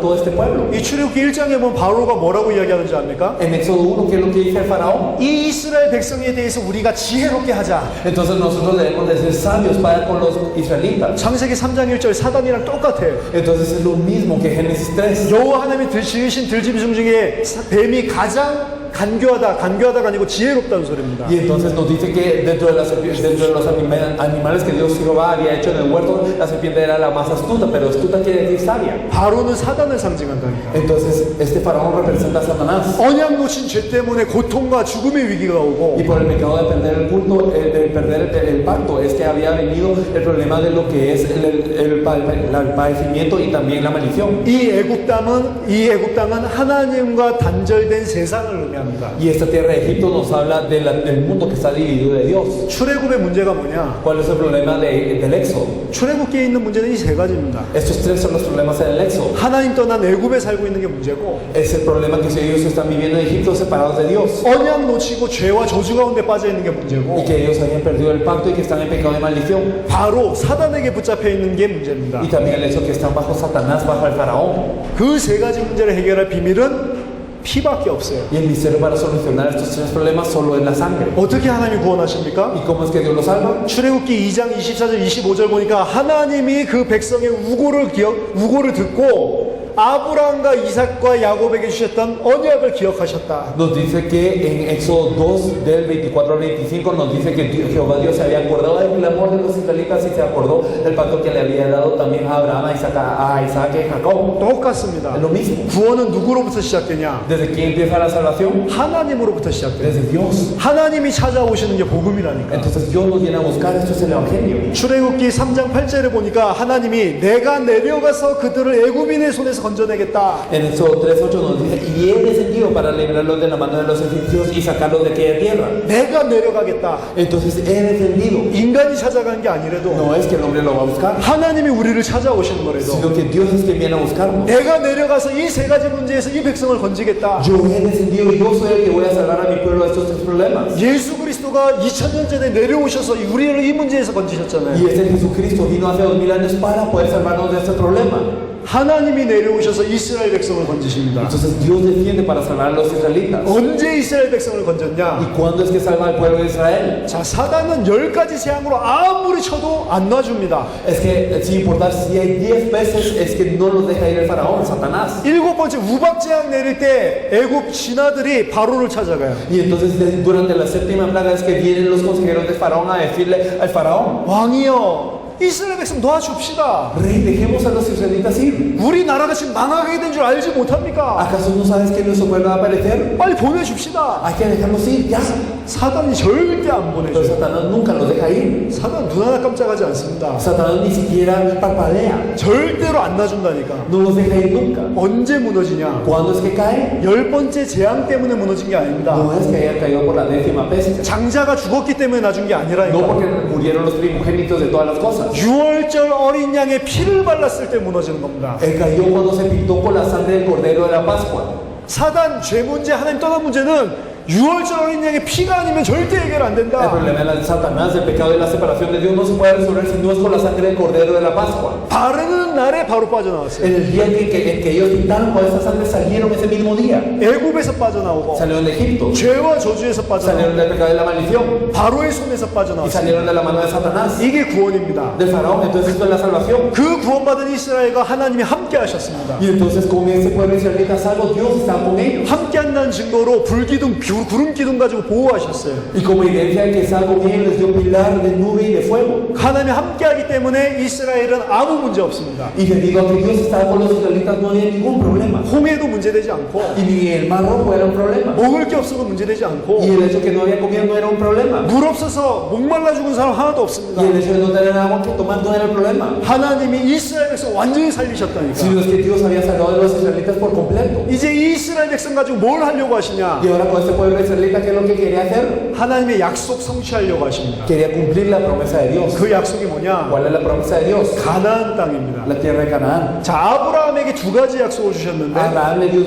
todo este pueblo. 이 출애굽기 1장에 보면 바로가 뭐라고 이야기하는지 압니까? En Éxodo 1, ¿qué es lo que dice el faraón? 이 이스라엘 백성에 대해서 우리가 지혜롭게 하자. Entonces nosotros debemos de ser sabios para con los israelitas. 창세기 3장 1절 사단이랑 똑같아요. Entonces es lo mismo que Génesis 3. 여호와 하나님이 지으신 들짐승 중에 뱀이 가장 간교하다가 아니고 지혜롭다는 소리입니다. Y entonces nos dice que dentro de los animales que Dios Jehová había hecho en el huerto, la serpiente era la más astuta, pero astuta quiere decir sabia. 바로는 사단을 상징한다니까. Entonces este faraón representa a Satanás. 언약 놓친 죄 때문에 고통과 죽음의 위기가 오고 Y por el pecado de perder el culto, de perder el pacto, es que había venido el problema de lo que es el padecimiento y también la maldición. 이 애굽 땅은 하나님과 단절된 세상을 의미합니다. Y esta tierra de Egipto nos habla del mundo que está dividido de Dios. 출애굽의 문제가 뭐냐? ¿Cuál es el problema del Éxodo? 출애굽기에 있는 문제는 이 세 가지입니다. Estos tres son los problemas del Éxodo. 하나님 떠난 애굽에 살고 있는 게 문제고, Es el problema que ellos están viviendo en Egipto separados de Dios. 언약 놓치고 죄와 저주 가운데 빠져 있는 게 문제고, Y que ellos habían perdido el pacto y que están en pecado de maldición. 바로 사단에게 붙잡혀 있는 게 문제입니다. Y también el hecho que están bajo Satanás, bajo el faraón. 그 세 가지 문제를 해결할 비밀은 피밖에 없어요. Y el misterio para solucionar estos tres problemas solo es la sangre. 어떻게 하나님이 구원하십니까? ¿Y cómo es que Dios los salva? 출애굽기 2장 24절 25절 보니까 하나님이 그 백성의 우고를 듣고 아브라함과 이삭과 야곱에게 주셨던 언약을 기억하셨다. Nos dice que en Éxodo 2 del 24 al 25 nos dice que Jehová Dios se había acordado del clamor de los israelitas y se acordó del pacto que le había dado también a Abraham, a Isaac y a Jacob. 똑같습니다. Es lo mismo. 구원은 누구로부터 시작되냐? ¿Desde quién empieza la salvación? 하나님으로부터 시작돼요. Desde Dios. 하나님이 찾아오시는 게 복음이라니까. Entonces Dios nos viene a buscar, esto es el Evangelio. 출애굽기 3장 8절에 보니까 하나님이 내가 내려가서 그들을 애굽인의 손에서 건져내겠다. En Éxodo 3:8 nos dice, y he descendido para librarlos de la mano de los egipcios y sacarlos de aquella tierra. 내가 내려가겠다. Entonces he descendido. 인간이 찾아가는 게 아니래도 No es que el hombre lo va a buscar, 하나님이 우리를 찾아오시는 거래도 sino que Dios es quien viene a buscarnos. 내가 내려가서 이 세 가지 문제에서 이 백성을 건지겠다. Yo he descendido y yo soy el que voy a salvar a mi pueblo de estos tres problemas. 예수 그리스도가 2000년 전에 내려오셔서 우리를 이 문제에서 건지셨잖아요. Y ese Jesucristo vino hace 2000 años para poder salvarnos de este problema. 하나님이 내려오셔서 이스라엘 백성을 건지십니다. Entonces Dios desciende para salvar a los israelitas. 언제 이스라엘 백성을 건졌냐? ¿Y cuándo es que salva al pueblo de Israel? 자, 사단은 10가지 재앙으로 아무리 쳐도 안 놔줍니다. Es que sin importar si hay 10 veces es que no los deja ir el faraón, Satanás. 7번째 우박 재앙 내릴 때 애굽 신하들이 바로를 찾아가요. Y entonces durante la séptima plaga es que vienen los consejeros del faraón a decirle al faraón: 왕이여, 이스라엘 백성 놔줍시다. Rey, dejemos a los israelitas ir. 우리 나라가 지금 망하게 된 줄 알지 못합니까? ¿Acaso no sabes que nuestro pueblo va a perecer? 빨리 보내줍시다. Hay que dejarlos ir, ya. 사단이 절대 안 Pero 보내줘요. Satanás nunca los deja ir. 사단 눈 하나 깜짝하지 않습니다. Satanás ni siquiera parpadea. 절대로 안 놔준다니까. No los deja ir nunca. 언제 무너지냐? ¿Cuándo es que cae? 10번째 재앙 때문에 무너진 게 아닙니다. No es que haya caído por la 10ª peste. 장자가 죽었기 때문에 놔준 게 아니라 No porque murieron los primogénitos de todas las cosas. cosas. 6월절 어린 양의 피를 발랐을 때 무너지는 겁니다. Cayó cuando se pintó con la sangre del cordero de la Pascua. 사단 죄 문제, 하나님 떠난 문제는 6월절 어린 양의 피가 아니면 절대 해결 안 El 된다. problema de Satanás, del pecado y la separación de Dios no se puede resolver si no es con la sangre del cordero de la Pascua. 바르는 날에 바로 빠져나왔어요. En el día en que ellos pintaron con esa sangre salieron ese mismo día. 애굽에서 빠져나오고 Salieron de Egipto, 죄와 저주에서 salieron 빠져나오고 del pecado y la maldición 바로의 손에서 y 빠져나왔어요. salieron de la mano de Satanás, 이게 구원입니다. del faraón. Entonces esto es la salvación. 그 구원받은 이스라엘과 하나님이 함께 하셨습니다. Y entonces con ese pueblo israelita salvo, Dios está con ellos. 함께 한다는 증거로 불기둥, 구름 기둥 가지고 보호하셨어요. Y como evidencia de que es algo bien, les dio pilar de nube y de fuego. 하나님이 함께하기 때문에 이스라엘은 아무 문제 없습니다. Y debido a que Dios estaba con los israelitas no había ningún problema. 홍해도 문제되지 않고 Y ni el mar rojo era un problema. 먹을 게 없어도 문제되지 않고 Y el hecho que no había comido no era un problema. 물 없어서 목말라 죽은 사람 하나도 Y 없습니다. el hecho de no tener agua que tomar no era el problema. 하나님이 이스라엘 백성 완전히 살리셨다니까. Sino es que Dios había sacado de los israelitas por completo. 이제 이 이스라엘 백성 가지고 뭘 하려고 하시냐? Y ahora con este pueblo israelita, ¿qué es lo que quería hacer? 하나님의 약속 성취하려고 하십니다. Quería cumplir la promesa de Dios. 그 약속이 뭐냐? ¿Cuál es la promesa de Dios? 가나안 땅입니다. La tierra de Canaán. 자, 아브라함에게 두 가지 약속을 주셨는데 A Abraham le dio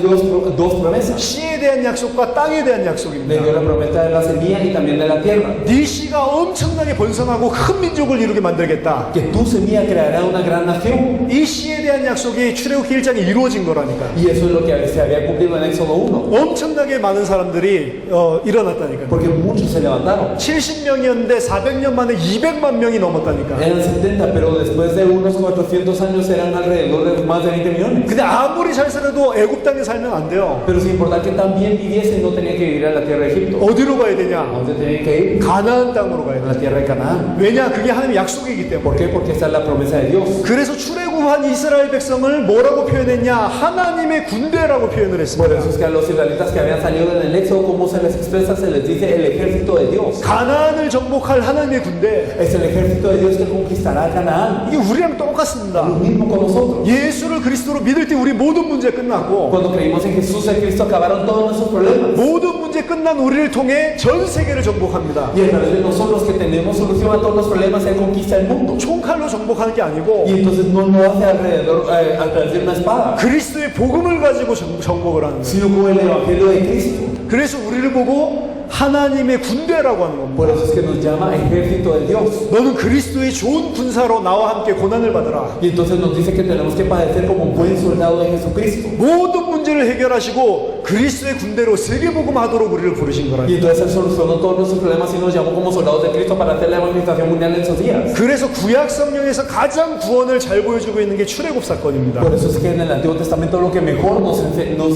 dos promesas. 씨에 대한 약속과 땅에 대한 Le 약속입니다. dio la promesa de la semilla y también de la tierra. 네 씨가 엄청나게 번성하고 큰 민족을 이루게 만들겠다. Que tu semilla creará una gran nación. 이 씨에 대한 약속이 출애굽기 1장에 이루어진 거라니까. Y eso es lo que se había cumplido en Éxodo 1. 엄청나게 많은 사람들이 일어났다니까. Porque muchos se levantaron. 70명이었는데 400년 만에 200만 명이 넘었다니까. Eran 70, pero después de unos 400 años eran alrededor de más de 20 millones. 근데 아무리 잘 살아도 애굽 땅에 살면 안 돼요. Pero sin importar que tan bien viviesen, no tenían que vivir en la tierra de Egipto. 어디로 가야 ¿A 되냐? dónde tenían que ir? 가나안 땅으로 가야 A 돼. la tierra de Canaán. 왜냐? 그게 하나님의 약속이기 ¿Por 때문에. qué? Porque esta es la promesa de Dios. 그래서 출애굽한 이스라엘 백성을 뭐라고 표현했냐? 하나님의 군대라고 표현을 Por 했습니다. eso es que a los israelitas que habían salido en el Éxodo, ¿cómo se les expresa? Se les dice el ejército de Dios. 가나안을 정복할 하나님의 군대. Es el ejército de Dios que conquistará Canaán. 이게 우리랑 똑같습니다. Lo mismo con nosotros. 예수를 그리스도로 믿을 때 우리 모든 문제 끝났고 Cuando creímos en Jesús el Cristo acabaron todos nuestros problemas. 모든 문제 끝난 우리를 통해 전 세계를 정복합니다. Y a través de nosotros que tenemos solución a todos los problemas, Él conquista el mundo. 총칼로 정복하는 게 아니고 Y entonces no lo hace alrededor a través de una espada, 그리스도의 복음을 가지고 정복을 하는 거예요. sino con el Evangelio de Cristo. 그래서 우리를 보고 하나님의 군대라고 하는 겁니다. Por eso es que nos llama ejército de Dios. 너는 그리스도의 좋은 군사로 나와 함께 고난을 받으라. Y entonces nos dice que tenemos que padecer como un buen soldado de Jesucristo. 모든 문제를 해결하시고 그리스도의 군대로 세계복음 하도록 우리를 부르신 Y 거라니. entonces Él solucionó todos nuestros problemas y nos llamó como soldados de Cristo para hacer la evangelización mundial en esos días. 그래서 구약 성경에서 가장 구원을 잘 보여주고 있는 게 출애굽 사건입니다. Por eso es que en el Antiguo Testamento lo que mejor nos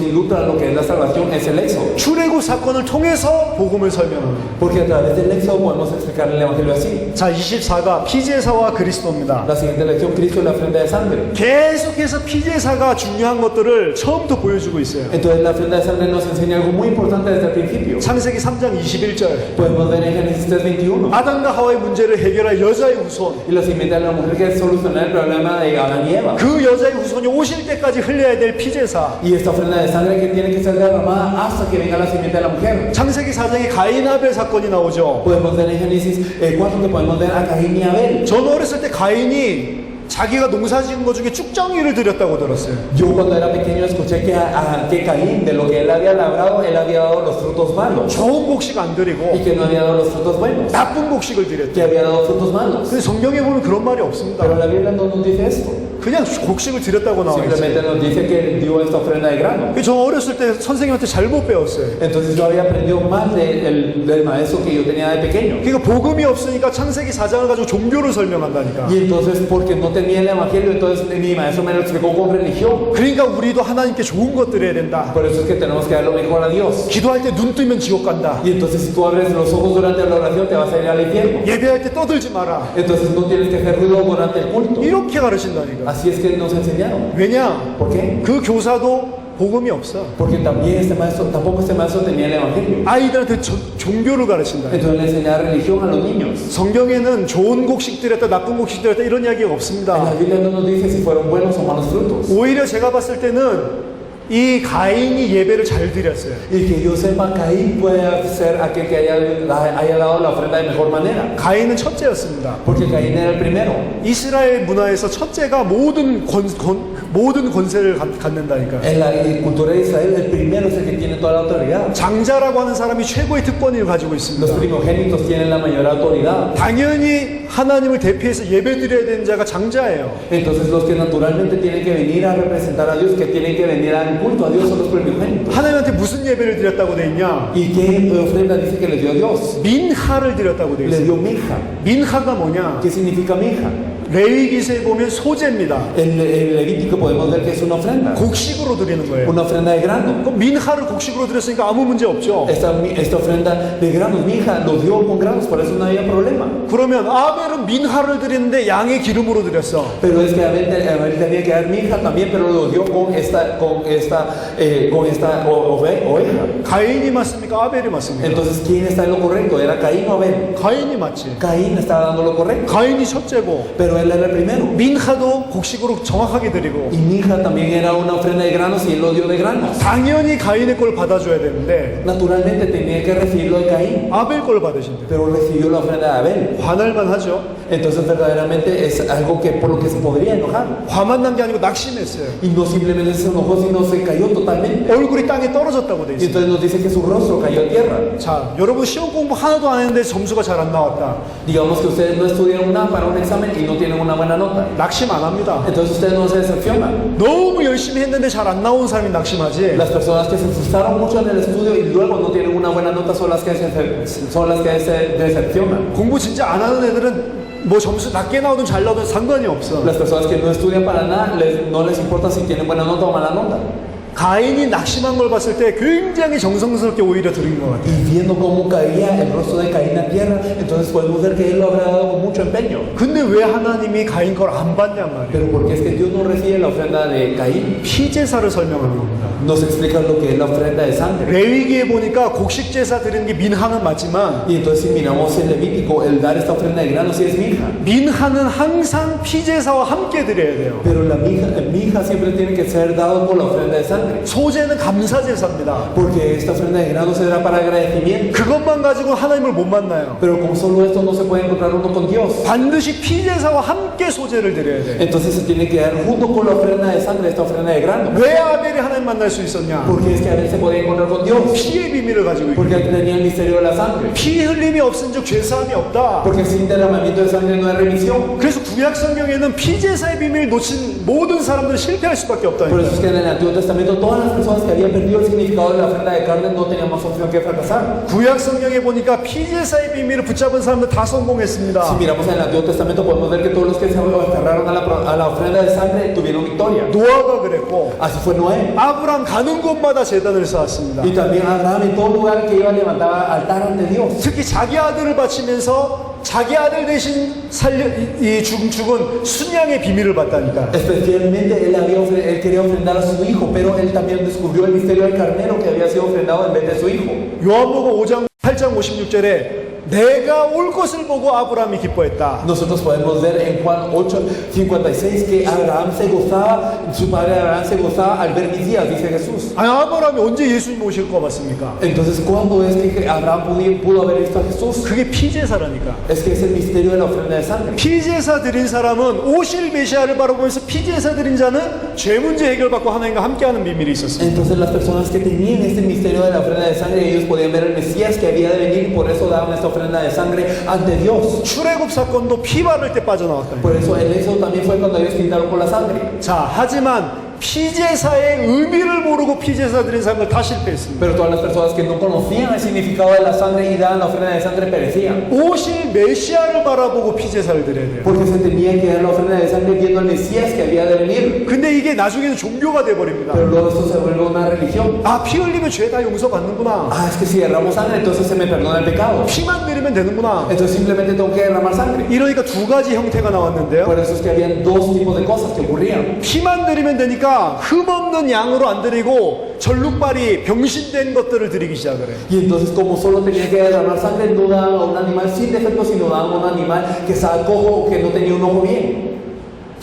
ilustra lo que es la salvación es el Éxodo. 출애굽 사건을 통해서 복음을 설명합니다. Porque a través del Éxodo podemos explicar el Evangelio así. 자, 24가 피제사와 그리스도입니다. La siguiente lección, Cristo y la ofrenda de sangre. 계속해서 피제사가 중요한 것들을 처음부터 보여주고 있어요. Entonces la ofrenda de sangre nos enseña algo muy importante desde el principio. 창세기 3장 21절. Podemos ver en Génesis 3:21. 아담과 하와의 문제를 해결할 여자의 후손. Y la simiente de la mujer que solucionar el problema de Adán y Eva. 그 여자의 후손이 오실 때까지 흘려야 될 피제사. Y esta ofrenda de sangre que tiene que ser derramada hasta que venga la simiente de la mujer. 창세기 4장에 가인 아벨 사건이 나오죠. Podemos ver en Génesis 4 que podemos ver a Caín y Abel. 저는 어렸을 때 가인이 자기가 농사 지은 것 중에 쭉정이를 드렸다고 들었어요. Yo cuando era pequeño escuché que Caín, de lo que él había labrado, él había dado los frutos malos. 좋은 곡식 안 드리고 Y que no había dado los frutos buenos. 나쁜 곡식을 드렸대. Que había dado frutos malos. 근데 성경에 보면 그런 말이 없습니다. Pero la Biblia no nos dice esto. 그냥 곡식을 드렸다고 나와 있어요. Simplemente nos dice que dio esta ofrenda de grano. 저 어렸을 때 선생님한테 잘못 배웠어요. Entonces yo había aprendido más del maestro que yo tenía de pequeño. 그러니까 복음이 없으니까 창세기 4장을 가지고 종교를 설명한다니까. Y entonces porque no tenía el evangelio, entonces mi maestro me lo explicó con religión. 그러니까 우리도 하나님께 좋은 것 드려야 된다. Por eso es que tenemos que dar lo mejor a Dios. 기도할 때 눈 뜨면 지옥 간다. Y entonces si tú abres los ojos durante la oración te vas a ir al infierno. 예배할 때 떠들지 마라. Entonces no tienes que hacer ruido durante el culto. 이렇게 가르친다니까. Así es que nos enseñaron. 왜냐? ¿Por qué? 그 교사도 복음이 없어. Porque también tampoco este maestro tenía el evangelio. 아이들한테 종교를 가르친다. Entonces le enseñaba religión a los niños. 성경에는 좋은 곡식 드렸다, 나쁜 곡식 드렸다 이런 이야기가 En la 없습니다. Biblia no nos dice si fueron buenos o malos frutos. 오히려 제가 봤을 때는 이 가인이 예배를 잘 드렸어요. Y que yo sepa, Caín puede ser aquel que haya dado la ofrenda de mejor manera. 가인은 첫째였습니다. Porque Caín era el primero. 이스라엘 문화에서 첫째가 모든 권세를 갖는다니까. En la cultura de Israel, el primero es el que tiene toda la autoridad. 장자라고 하는 사람이 최고의 특권을 가지고 Los 있습니다. primogénitos tienen la mayor autoridad. 당연히 하나님을 대표해서 예배드려야 되는 자가 장자예요. Entonces los que naturalmente tienen que venir a representar a Dios, que tienen que venir al culto a Dios, son los primogénitos. 하나님한테 무슨 예배를 드렸다고 돼 있냐? ¿Y qué ofrenda dice que le dio Dios? 민하를 드렸다고 돼 Le 있어요. dio minja. 민하가 뭐냐? ¿Qué significa minja? 레위기서에 보면 소제입니다. En el Levítico podemos ver que es una ofrenda. 곡식으로 드리는 거예요. Una ofrenda de grano. 그럼 민하를 곡식으로 드렸으니까 아무 문제 없죠. Esta ofrenda de granos, minja, lo dio con granos, por eso no había problema. 그러면 아벨은 민하를 드리는데 양의 기름으로 드렸어. Pero es que Abel tenía que dar minja también, pero lo dio con esta oveja. 가인이 맞습니까? 아벨이 맞습니까? Entonces, ¿quién está en lo correcto? ¿Era Caín o Abel? 가인이 맞지. Caín estaba dando lo correcto, 가인이 첫째고 pero él era el primero. 민하도 곡식으로 정확하게 드리고 Y minja también era una ofrenda de granos y él lo dio de granos. 당연히 가인의 걸 받아줘야 되는데 Naturalmente tenía que recibirlo de Caín, 아벨 걸 받으신대. pero recibió la ofrenda de Abel. 화날만 하죠. Entonces verdaderamente es algo que por lo que se podría enojar. 화만 난 게 아니고 낙심했어요. Y no simplemente se enojó, sino se cayó totalmente. 얼굴이 땅에 떨어졌다고 돼 Y 있어요. entonces nos dice que su rostro cayó a tierra. 자, 여러분 시험 공부 하나도 안 했는데 점수가 잘 안 나왔다. Digamos que ustedes no estudiaron nada para un examen y no tienen una buena nota. 낙심 안 합니다. Entonces ustedes no se decepcionan. 너무 열심히 했는데 잘 안 나온 사람이 낙심하지. Las personas que se esforzaron mucho en el estudio y luego no tienen una buena nota son las que se decepcionan. 공부 진짜 안 하는 애들은 뭐 점수 낮게 나오든 잘 나오든 상관이 없어. Las personas que no estudian para nada no les importa si tienen buena nota o mala nota. 가인이 낙심한 걸 봤을 때 굉장히 정성스럽게 오히려 드린 것 같아요. Y viendo cómo caía el rostro de Caín a tierra, entonces podemos ver que él lo habrá dado con mucho empeño. 근데 왜 하나님이 가인 걸 안 받냔 말이에요. Pero porque es que Dios no recibe la ofrenda de Caín. 피제사를 설명하는 겁니다. Nos explica lo que es la ofrenda de sangre. 레위기에 보니까 곡식 제사 드리는 게 민하는 맞지만 Y entonces si miramos el Levítico, el dar esta ofrenda de granos sí es minja. 민하는 항상 피제사와 함께 드려야 돼요. Pero la minja siempre tiene que ser dado por la ofrenda de sangre. 소제는 감사 제사입니다. Porque esta ofrenda de granos se da para agradecimiento. 그것만 가지고 하나님을 못 만나요. Pero con solo esto no se puede encontrar uno con Dios. 반드시 피제사와 함께 소제를 드려야 돼요. Entonces se tiene que dar junto con la ofrenda de sangre, esta ofrenda de granos. 왜 아벨이 하나님 만날 수 있었냐? Porque es que Abel se podía encontrar con Dios. 피의 비밀을 가지고 있고 Porque él tenía el misterio de la sangre. 피 흘림이 없은즉 죄사함이 없다. Porque sin derramamiento de sangre no hay remisión. 그래서 구약 성경에는 피제사의 비밀을 놓친 모든 사람들은 실패할 수밖에 Por 없다니까. eso es que en el Antiguo Testamento todas las personas que habían perdido el significado de la ofrenda de carne no tenían más opción que fracasar. 구약 성경에 보니까 피제사의 비밀을 붙잡은 사람들 다 성공했습니다. Si miramos en el Antiguo Testamento podemos ver que todos los que se aferraron a la ofrenda de sangre tuvieron victoria. 노아가 그랬고 Así fue Noé. 아브람 가는 곳마다 제단을 쌓았습니다. Y también Abraham en todo lugar que iba levantaba altar ante Dios. 특히 자기 아들을 바치면서 자기 아들 대신 죽은 순양의 비밀을 봤다니까. Especialmente él quería ofrendar a su hijo, pero él también descubrió el misterio del carnero que había sido ofrendado en vez de su hijo. 요한복음 5장 8장 56절에 내가 올 것을 보고 아브라함이 기뻐했다. Nosotros podemos ver en Juan 8:56 que Abraham se gozaba, su padre Abraham se gozaba al ver mis días, dice Jesús. 아니 아브라함이 언제 예수님 오실 거 봤습니까? Entonces, ¿cuándo es que Abraham pudo haber visto a Jesús? 그게 피제사라니까. Es que es el misterio de la ofrenda de sangre. 피제사 드린 사람은 오실 메시아를 바라보면서 피제사 드린 자는 죄 문제 해결받고 하나님과 함께하는 비밀이 있었어요. Entonces las personas que tenían este misterio de la ofrenda de sangre, ellos podían ver el Mesías que había de venir y por eso daban esta ofrenda de sangre ante Dios. 출애굽 사건도 피 바를 때 빠져나왔다. Por eso el éxodo también fue cuando ellos pintaron por la sangre. 자, 하지만 피제사의 의미를 모르고 피제사 드린 사람들 다 실패했습니다. Pero todas las personas que no conocían el significado de la sangre y daban la ofrenda de sangre perecían. 오실 메시아를 바라보고 피제사를 드려야 돼요. Porque se tenía que dar la ofrenda de sangre viendo al Mesías que había de venir. 근데 이게 나중에는 종교가 돼버립니다. Pero luego esto se vuelve una religión. 아, 피 흘리면 죄 다 용서받는구나. Ah, es que si derramo sangre, entonces se me perdona el pecado. 피만 드리면 되는구나. Entonces simplemente tengo que derramar sangre. 이러니까 두 가지 형태가 나왔는데요. Por eso es que habían dos tipos de cosas que ocurrían. 피만 드리면 되니까 흠 없는 양으로 안 드리고 절룩발이 병신된 것들을 드리기 시작을 해요. Y entonces como solo tenía que derramar sangre, no daban a un animal sin defecto, sino daban a un animal que estaba cojo o que no tenía un ojo bien.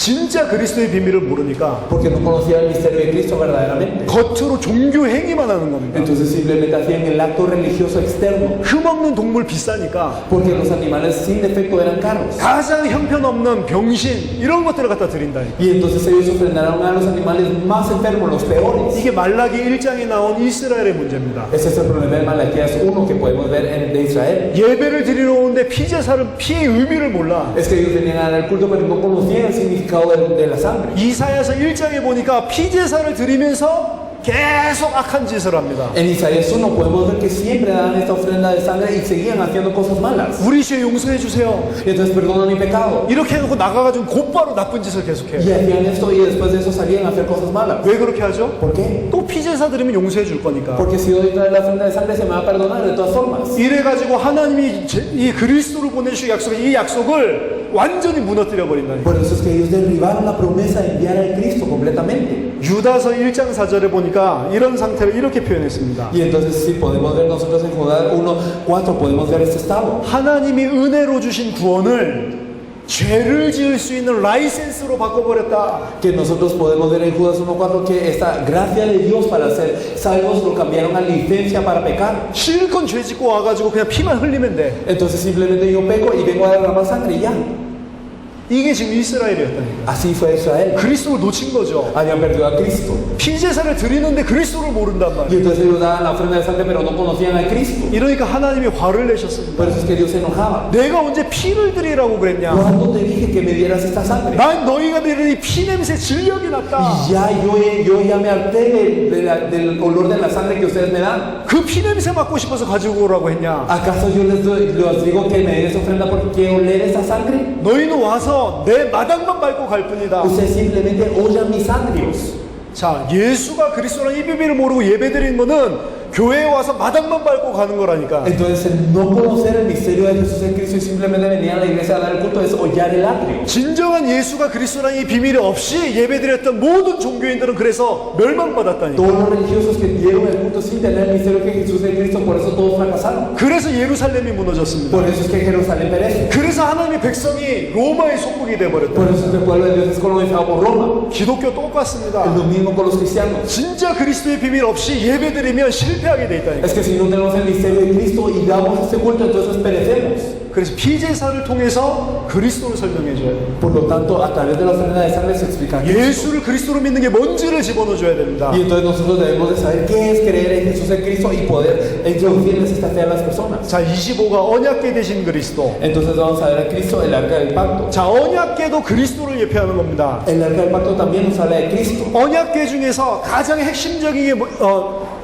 진짜 그리스도의 비밀을 모르니까 porque no conocían el misterio de Cristo verdaderamente. 겉으로 종교 행위만 하는 겁니다. Entonces simplemente hacían el acto religioso externo, 흠없는 동물 비싸니까 porque los animales sin defecto eran caros. 가장 형편없는 병신 이런 것들을 갖다 드린다니까. Y entonces ellos ofrendaron a los animales más enfermos, los peores. 이게 말라기 1장에 나온 이스라엘의 문제입니다. Ese es el problema de Malaquías 1 que podemos ver de Israel. 예배를 드리러 오는데 피제사는 피의 의미를 몰라. Es que ellos venían a dar el culto pero no conocían el significado de la sangre. 이사야서 1장에 보니까 피제사를 드리면서 계속 악한 짓을 합니다. En Isaías 1 podemos ver que siempre daban esta ofrenda de sangre y seguían haciendo cosas malas. 우리 죄 용서해 주세요. Y entonces perdona mi pecado. 이렇게 해놓고 나가가지고 곧바로 나쁜 짓을 계속해요. Y hacían esto y después de eso salían a hacer cosas malas. 왜 그렇게 하죠? ¿Por qué? 또 피제사 드리면 용서해 줄 거니까. Porque si doy la ofrenda de sangre se me va a perdonar de todas formas. 이래가지고 하나님이 이 그리스도를 보내주신 이 약속을 완전히 무너뜨려 버린다니까. Por eso es que ellos derribaron la promesa de enviar a Cristo completamente. 유다서 1장 4절에 보니까 이런 상태를 이렇게 표현했습니다. Y entonces si podemos ver nosotros en Judá 1:4 podemos ver este estado. 하나님이 은혜로 주신 구원을 죄를 지을 수 있는 라이센스로 바꿔버렸다. Que nosotros podemos ver en Judas 1:4 que esta gracia de Dios para ser salvos lo cambiaron a licencia para pecar. 실컷 죄 짓고 와가지고 그냥 피만 흘리면 돼. Entonces simplemente yo peco y vengo a derramar sangre y ya. 이게 지금 이스라엘이었다니까. Así fue Israel. 그리스도를 놓친 거죠. Habían perdido a Cristo. 피제사를 드리는데 그리스도를 모른단 Y 말이에요. entonces ellos daban la ofrenda de sangre pero no conocían a Cristo. 이러니까 하나님이 화를 내셨습니다. Por eso es que Dios se enojaba. 내가 언제 피를 드리라고 그랬냐? ¿Cuándo te dije que me dieras esta sangre? 난 너희가 드리는 이 피 냄새 질력이 났다. Y ya yo ya me harté del olor de la sangre que ustedes me dan. 그 피 냄새 맡고 싶어서 가지고 오라고 했냐? ¿Acaso yo les digo que me den esa ofrenda porque quiero oler esa sangre? 너희는 와서 내 마당만 밟고 갈 뿐이다. Ustedes simplemente oyen mis sangrios. 자, 예수가 그리스도라는 이 비밀을 모르고 예배드리는 거는 교회에 와서 마당만 밟고 가는 거라니까. Entonces, el no conocer el misterio de Jesús en Cristo y simplemente venir a la iglesia a dar el culto es hollar el atrio. 진정한 예수가 그리스도라는 이 비밀이 없이 예배드렸던 모든 종교인들은 그래서 멸망받았다니까. Todos los religiosos que dieron el culto sin tener el misterio que Jesús en Cristo, por eso todos fracasaron. 그래서 예루살렘이 무너졌습니다. Por eso es que Jerusalén perece. 그래서 하나님의 백성이 로마의 속국이 돼버렸다. Por eso es que el pueblo de Dios es colonizado por Roma. 기독교 똑같습니다. Es lo mismo con los cristianos. 진짜 그리스도의 비밀 없이 예배드리면 실패하게 돼 있다니까. Es que si no tenemos el misterio de Cristo y damos este culto, entonces perecemos. 그래서 피제사를 통해서 그리스도를 설명해 줘야 돼요. Por lo tanto, a través de la ofrenda de sangre se explica Cristo. 예수를 그리스도로 믿는 게 뭔지를 집어넣어 줘야 됩니다. Y entonces nosotros debemos de saber qué es creer en Jesús en Cristo y poder introducirles esta fe a las personas. 자, 25가 언약궤 되신 그리스도. Entonces vamos a ver a Cristo, el arca del pacto. 자, 언약궤도 그리스도를 예표하는 겁니다. El arca del pacto también nos habla de Cristo. 언약궤 중에서 가장 핵심적인 게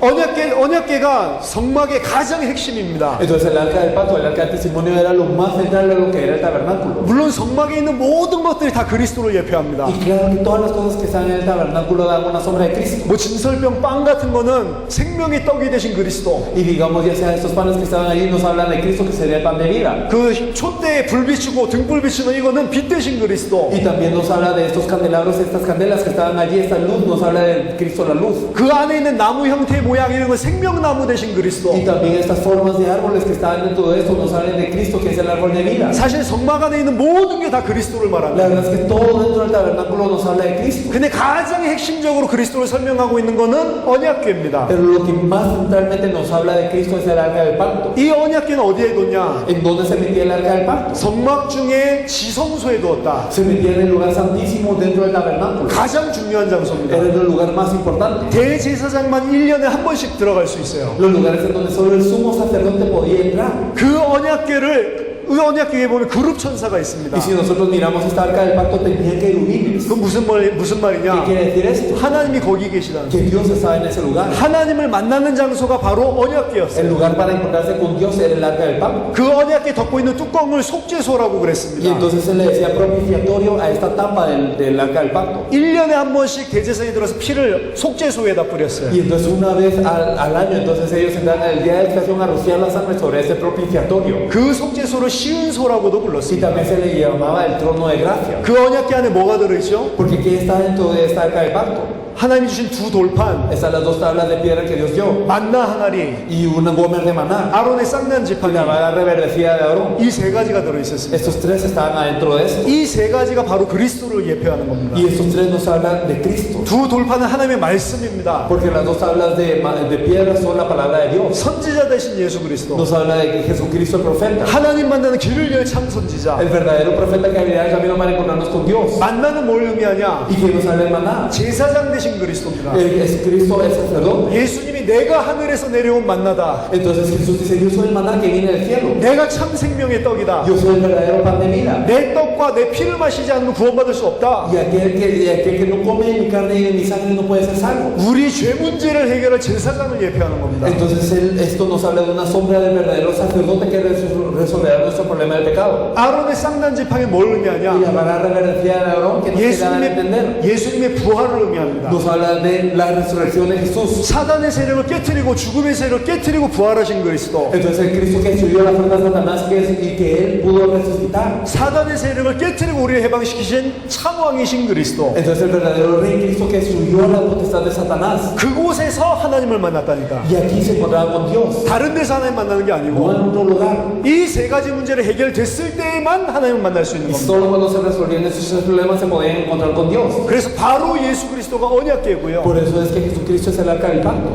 언약궤가 성막의 가장 핵심입니다. Entonces el arca del pacto, el arca del testimonio era lo más central de lo que era el tabernáculo. 물론 성막에 있는 모든 것들이 다 그리스도를 예표합니다. Y claro que todas las cosas que están en el tabernáculo dan una sombra de Cristo. 뭐 진설병 빵 같은 거는 생명의 떡이 되신 그리스도. Y digamos ya sea estos panes que estaban allí nos hablan de Cristo que sería el pan de vida. 그 촛대에 불 비추고 등불 비추는 이거는 빛 되신 그리스도. Y también nos habla de estos candelabros, estas candelas que estaban allí, esta luz nos habla de Cristo la luz. 그 안에 있는 나무 형태의 모양 이런 건 생명나무 되신 그리스도. Y también estas formas de árboles que estaban dentro de esto nos hablan de Cristo que es el árbol de vida. 사실 성막 안에 있는 모든 게 다 그리스도를 La 말합니다. verdad es que todo dentro del tabernáculo nos habla de Cristo. 근데 가장 핵심적으로 그리스도를 설명하고 있는 거는 언약궤입니다. Pero lo que más centralmente nos habla de Cristo es el arca del pacto. 이 언약궤는 어디에 뒀냐? ¿En dónde se metía el arca del pacto? 성막 중에 지성소에 두었다. Se metía en el lugar santísimo dentro del tabernáculo. 가장 중요한 장소입니다. Era el lugar más importante. 대제사장만 1년에 한 번씩 들어갈 수 있어요. Los lugares en donde solo el sumo sacerdote podía entrar. 그 언약궤를 그 언약궤에 보면 그룹 천사가 있습니다. Y si nosotros miramos esta arca del pacto tenía querubines. 그 무슨 ¿Qué 말이냐? quiere decir esto? 하나님이 거기 계시다는 Que Dios estaba en ese lugar. 하나님을 만나는 장소가 바로 언약궤였어요. El lugar para encontrarse con Dios era el arca del pacto. 그 언약궤 덮고 있는 뚜껑을 속죄소라고 Y 그랬습니다. entonces se le decía propiciatorio a esta tapa del arca del pacto. 1년에 한 번씩 대제사장이 들어서 피를 속죄소에다 뿌렸어요. Y entonces una vez al año, entonces ellos entraban el día de expiación a rociar la sangre sobre ese propiciatorio. 그 속죄소를 시은소라고도 Y 불렀습니다. también se le llamaba el trono de gracia. 그 언약궤 안에 뭐가 들어있죠? Porque ¿qué está dentro de esta arca del pacto? 하나님이 주신 두 돌판, Están las dos tablas de piedra que Dios dio. 만나 하나리, Y una gómez de maná. 아론의 쌍난 Y 지팡이, la vara reverdecida de Aarón. 이 세 가지가 들어있었습니다. Estos tres estaban adentro de esto. 이 세 가지가 바로 그리스도를 예표하는 겁니다. Y estos tres nos hablan de Cristo. 두 돌판은 하나님의 말씀입니다. Porque las dos tablas de piedra son la palabra de Dios. 선지자 대신 예수 그리스도, Nos habla de que Jesucristo el profeta. 하나님 만나는 길을 열 참 선지자. El verdadero profeta que abrirá el camino para encontrarnos con Dios. 만나는 뭘 의미하냐? Y que nos habla de maná. 제사장 대신 그리스도입니다. Es Cristo el sacerdote. 예수님이 내가 하늘에서 내려온 만나다. Entonces Jesús dice, yo soy el maná que viene del cielo. 내가 참 생명의 떡이다. Yo soy el verdadero pan de vida. 내 떡과 내 피를 마시지 않으면 구원받을 수 없다. Y aquel que no come mi carne y mi sangre no puede ser salvo. 우리 죄 문제를 해결할 제사장을 예표하는 겁니다. Entonces esto nos habla de una sombra del verdadero sacerdote que resolverá nuestro problema del pecado. 아론의 쌍난 지팡이 뭘 Y la 의미하냐? vara reverdecida de Aarón que nos queda de entender. 예수님의 부활을 의미합니다. Nos habla de la resurrección de Jesús. 사단의 세력을 깨뜨리고 죽음의 세력을 깨뜨리고 부활하신 그리스도. Entonces el Cristo que destruyó la fuerza de Satanás y que él pudo resucitar. 사단의 세력을 깨뜨리고 우리를 해방시키신 참왕이신 그리스도. Entonces el verdadero rey Cristo que destruyó la potestad de Satanás. 그곳에서 하나님을 만났다니까. Y aquí se encontraba con Dios. 다른 데서 하나님 만나는 게 No 아니고 en otro lugar. 이 세 가지 문제를 해결됐을 때에만 하나님을 만날 수 있는 Y 겁니다. solo cuando se resolvían esos tres problemas se podían encontrar con Dios. 그래서 바로 예수 그리스도가 언약궤고요. Por eso es que Jesucristo es el arca del pacto.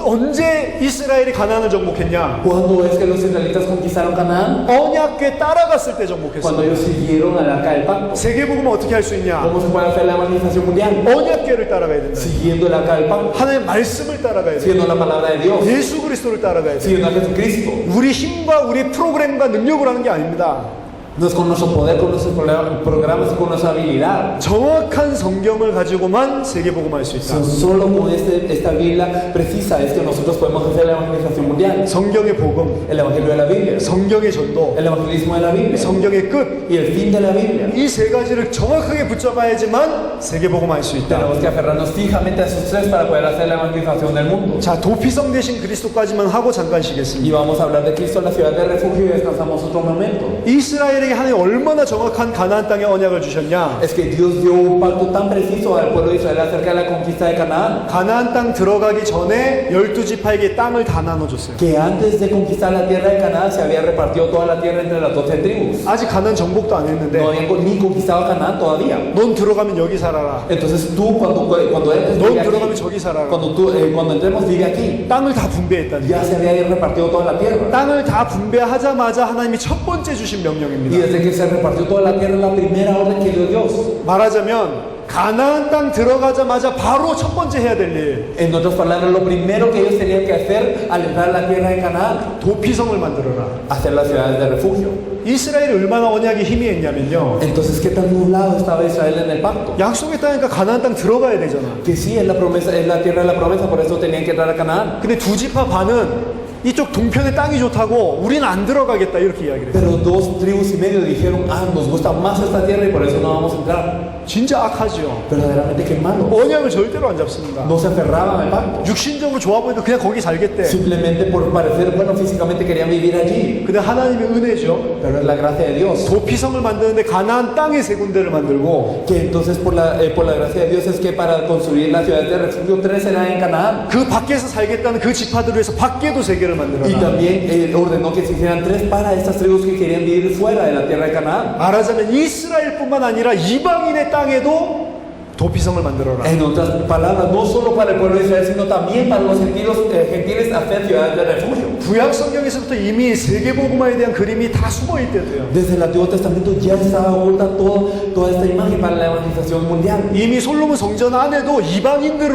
언제 이스라엘이 가나안을 정복했냐? ¿Cuándo es que los israelitas conquistaron Canaán? 언약궤 따라갔을 때 Cuando 정복했어요. ellos siguieron al arca del pacto. 세계복음은 어떻게 할 수 있냐? ¿Cómo se puede hacer la evangelización mundial? 언약궤를 따라가야 된다. Siguiendo el arca del pacto. 하나님의 말씀을 따라가야 돼. Siguiendo la palabra de Dios. 예수 그리스도를 따라가야 돼. Siguiendo a Jesucristo. 우리 힘과 우리 프로그램과 능력으로 하는 게 아닙니다. No es con nuestro poder, con nuestros programas y con nuestra habilidad. 정확한 성경을 가지고만 세계복음할 수 있다. Solo con esta Biblia precisa es que nosotros podemos hacer la evangelización mundial. 성경의 복음, El evangelio de la Biblia. 성경의 전도, El evangelismo de la Biblia. 성경의 끝. Y el fin de la Biblia. 이 세 가지를 정확하게 붙잡아야지만 세계복음할 수 있다. Tenemos que aferrarnos fijamente a esos tres para poder hacer la evangelización del mundo. 자, 도피성 대신 그리스도까지만 하고 잠깐 Y 쉬겠습니다. vamos a hablar de Cristo en la ciudad de refugio y descansamos otro momento. 이스라엘에게 하나님 얼마나 정확한 가나안 땅의 언약을 주셨냐? Es que Dios dio un pacto tan preciso al pueblo de Israel acerca de la conquista de Canaán, 가나안 땅 들어가기 전에 12지파에게 땅을 다 나눠줬어요. que antes de conquistar la tierra de Canaán se había repartido toda la tierra entre las 12 tribus. 아직 가나안 정복도 안 했는데 No habían ni conquistado Canaán todavía. 넌 들어가면 여기 살아라. Entonces tú cuando entres 넌 vive 들어가면 aquí. 저기 살아라. Cuando entremos vive aquí. 땅을 다 분배했다니. Ya se había repartido toda la tierra. 땅을 다 분배하자마자 하나님이 첫 번째 주신 Y 명령입니다. desde que se repartió toda la tierra, la primera orden que dio Dios. 말하자면 가나안 땅 들어가자마자 바로 첫 번째 해야 될 일, En otras palabras, lo primero que ellos tenían que hacer al entrar a la tierra de Canaán, 도피성을 만들어라. hacer las ciudades de refugio. 이스라엘이 얼마나 언약이 희미했냐면요. Entonces, ¿qué tan nublado estaba Israel en el pacto? 약속의 땅이니까 가나안 땅 들어가야 되잖아. Que sí, es la promesa, es la tierra de la promesa, por eso tenían que entrar a Canaán. 근데 두 지파 반은 이쪽 동편의 땅이 좋다고 우리는 안 들어가겠다 이렇게 이야기를 해요. Pero dos tribus y medio dijeron, nos gusta más esta tierra y por eso no vamos a entrar. 진짜 악하죠. Verdaderamente que malo. 언약을 절대로 안 잡습니다. No se aferraban al pacto. 육신적으로 좋아 보이니까 그냥 거기 살겠대. Simplemente por parecer bueno físicamente querían vivir allí. 근데 하나님의 은혜죠. Pero es la gracia de Dios. 도피성을 만드는데 가나안 땅에 세 군데를 만들고 Que entonces por la gracia de Dios es que para construir las ciudades de refugio 3 eran en Canaán. 그 밖에서 살겠다는 그 지파들을 위해서 밖에도 세 개를 Y 만들어라. también ordenó que se hicieran 3 para estas tribus que querían vivir fuera de la tierra de Canaán. 말하자면 이스라엘뿐만 아니라 이방인의 땅에도 도피성을 만들어라. En otras palabras, no solo para el pueblo de Israel, sino también para los gentiles hacer ciudades de refugio. 구약 성경에서부터 이미 세계복음화에 대한 그림이 다 숨어 있대요. Desde el Antiguo Testamento ya estaba oculta toda esta imagen para la evangelización mundial. 이미 솔로몬 성전 안에도 이방인들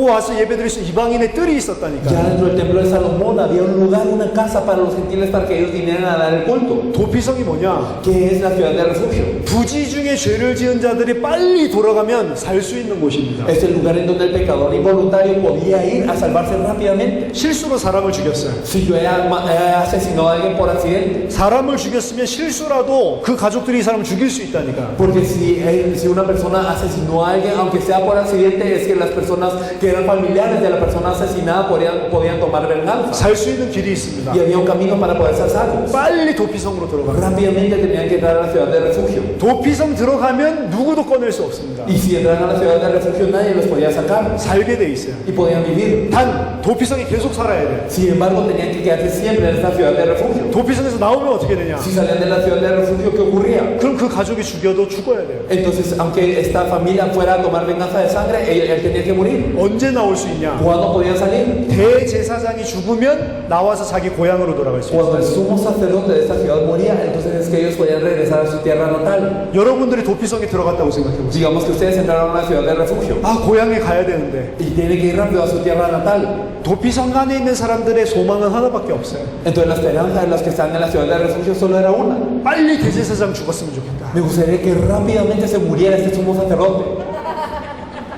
와서 예배드릴 수 있는 이방인의 뜰이 Ya 있었다니까. dentro del templo de Salomón había un lugar, una casa para los gentiles para que ellos vinieran a dar el culto. 도피성이 뭐냐? ¿Qué es la ciudad de refugio? 부지 중에 죄를 지은 자들이 빨리 돌아가면 살 살 수 있는 곳입니다. Es el lugar en donde el pecador involuntario podía ir a salvarse rápidamente. 실수로 사람을 죽였어요. Si yo he asesinado a alguien por accidente, 사람을 죽였으면 실수라도 그 가족들이 이 사람을 죽일 수 있다니까. porque si una persona asesinó a alguien, aunque sea por accidente, es que las personas que eran familiares de la persona asesinada podían tomar venganza. 살 수 있는 길이 있습니다. Y había un camino para poder ser salvos. 빨리 도피성으로 들어갑니다. Rápidamente tenían que entrar a la ciudad de refugio. 도피성 들어가면 누구도 꺼낼 수 없습니다. Y si entraban a la ciudad de refugio, nadie los podía sacar. 살게 돼 있어요. Y podían vivir. 단 도피성에 계속 살아야 돼요. Sin embargo, tenían que quedarse siempre en esta ciudad de refugio. 도피성에서 나오면 어떻게 되냐? Si salían de la ciudad de refugio, ¿qué ocurría? 그럼 그 가족이 죽여도 죽어야 돼요. Entonces, aunque esta familia fuera a tomar venganza de sangre, él tenía que morir. 언제 나올 수 있냐? ¿Cuándo podían salir? 대제사장이 죽으면 나와서 자기 고향으로 돌아갈 수 있어요. Cuando el sumo sacerdote de esta ciudad moría, entonces es que ellos podían regresar a su tierra natal. 여러분들이 도피성에 들어갔다고 생각해 보세요. Digamos que ustedes entraron a la ciudad de refugio 아, 고향에 가야 되는데 y tienen que ir rápido a su tierra natal. 도피성 안에 있는 사람들의 소망은 하나밖에 없어요. Entonces la esperanza de los que están en la ciudad de refugio solo era una. 빨리 대제사장 죽었으면 좋겠다. Me gustaría que rápidamente se muriera este sumo sacerdote,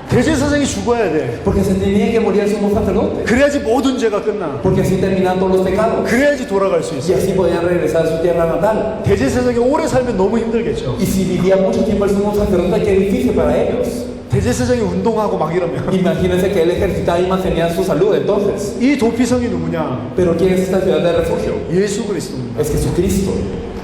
대제사장이 죽어야 돼. porque se tenía que morir el sumo sacerdote, 그래야지 모든 죄가 끝나. porque así terminaban todos los pecados 그래야지 돌아갈 수 y 있어. así podían regresar a su tierra natal. 대제사장이 오래 살면 너무 힘들겠죠. Y si vivía mucho tiempo el sumo sacerdote, qué difícil para ellos. 대제사장이 운동하고 막 이러면 Imagínense que él ejercitaba y mantenía su salud entonces. 이 도피성이 누구냐? Pero ¿quién es esta ciudad de refugio? 예수 그리스도입니다. Es Jesucristo.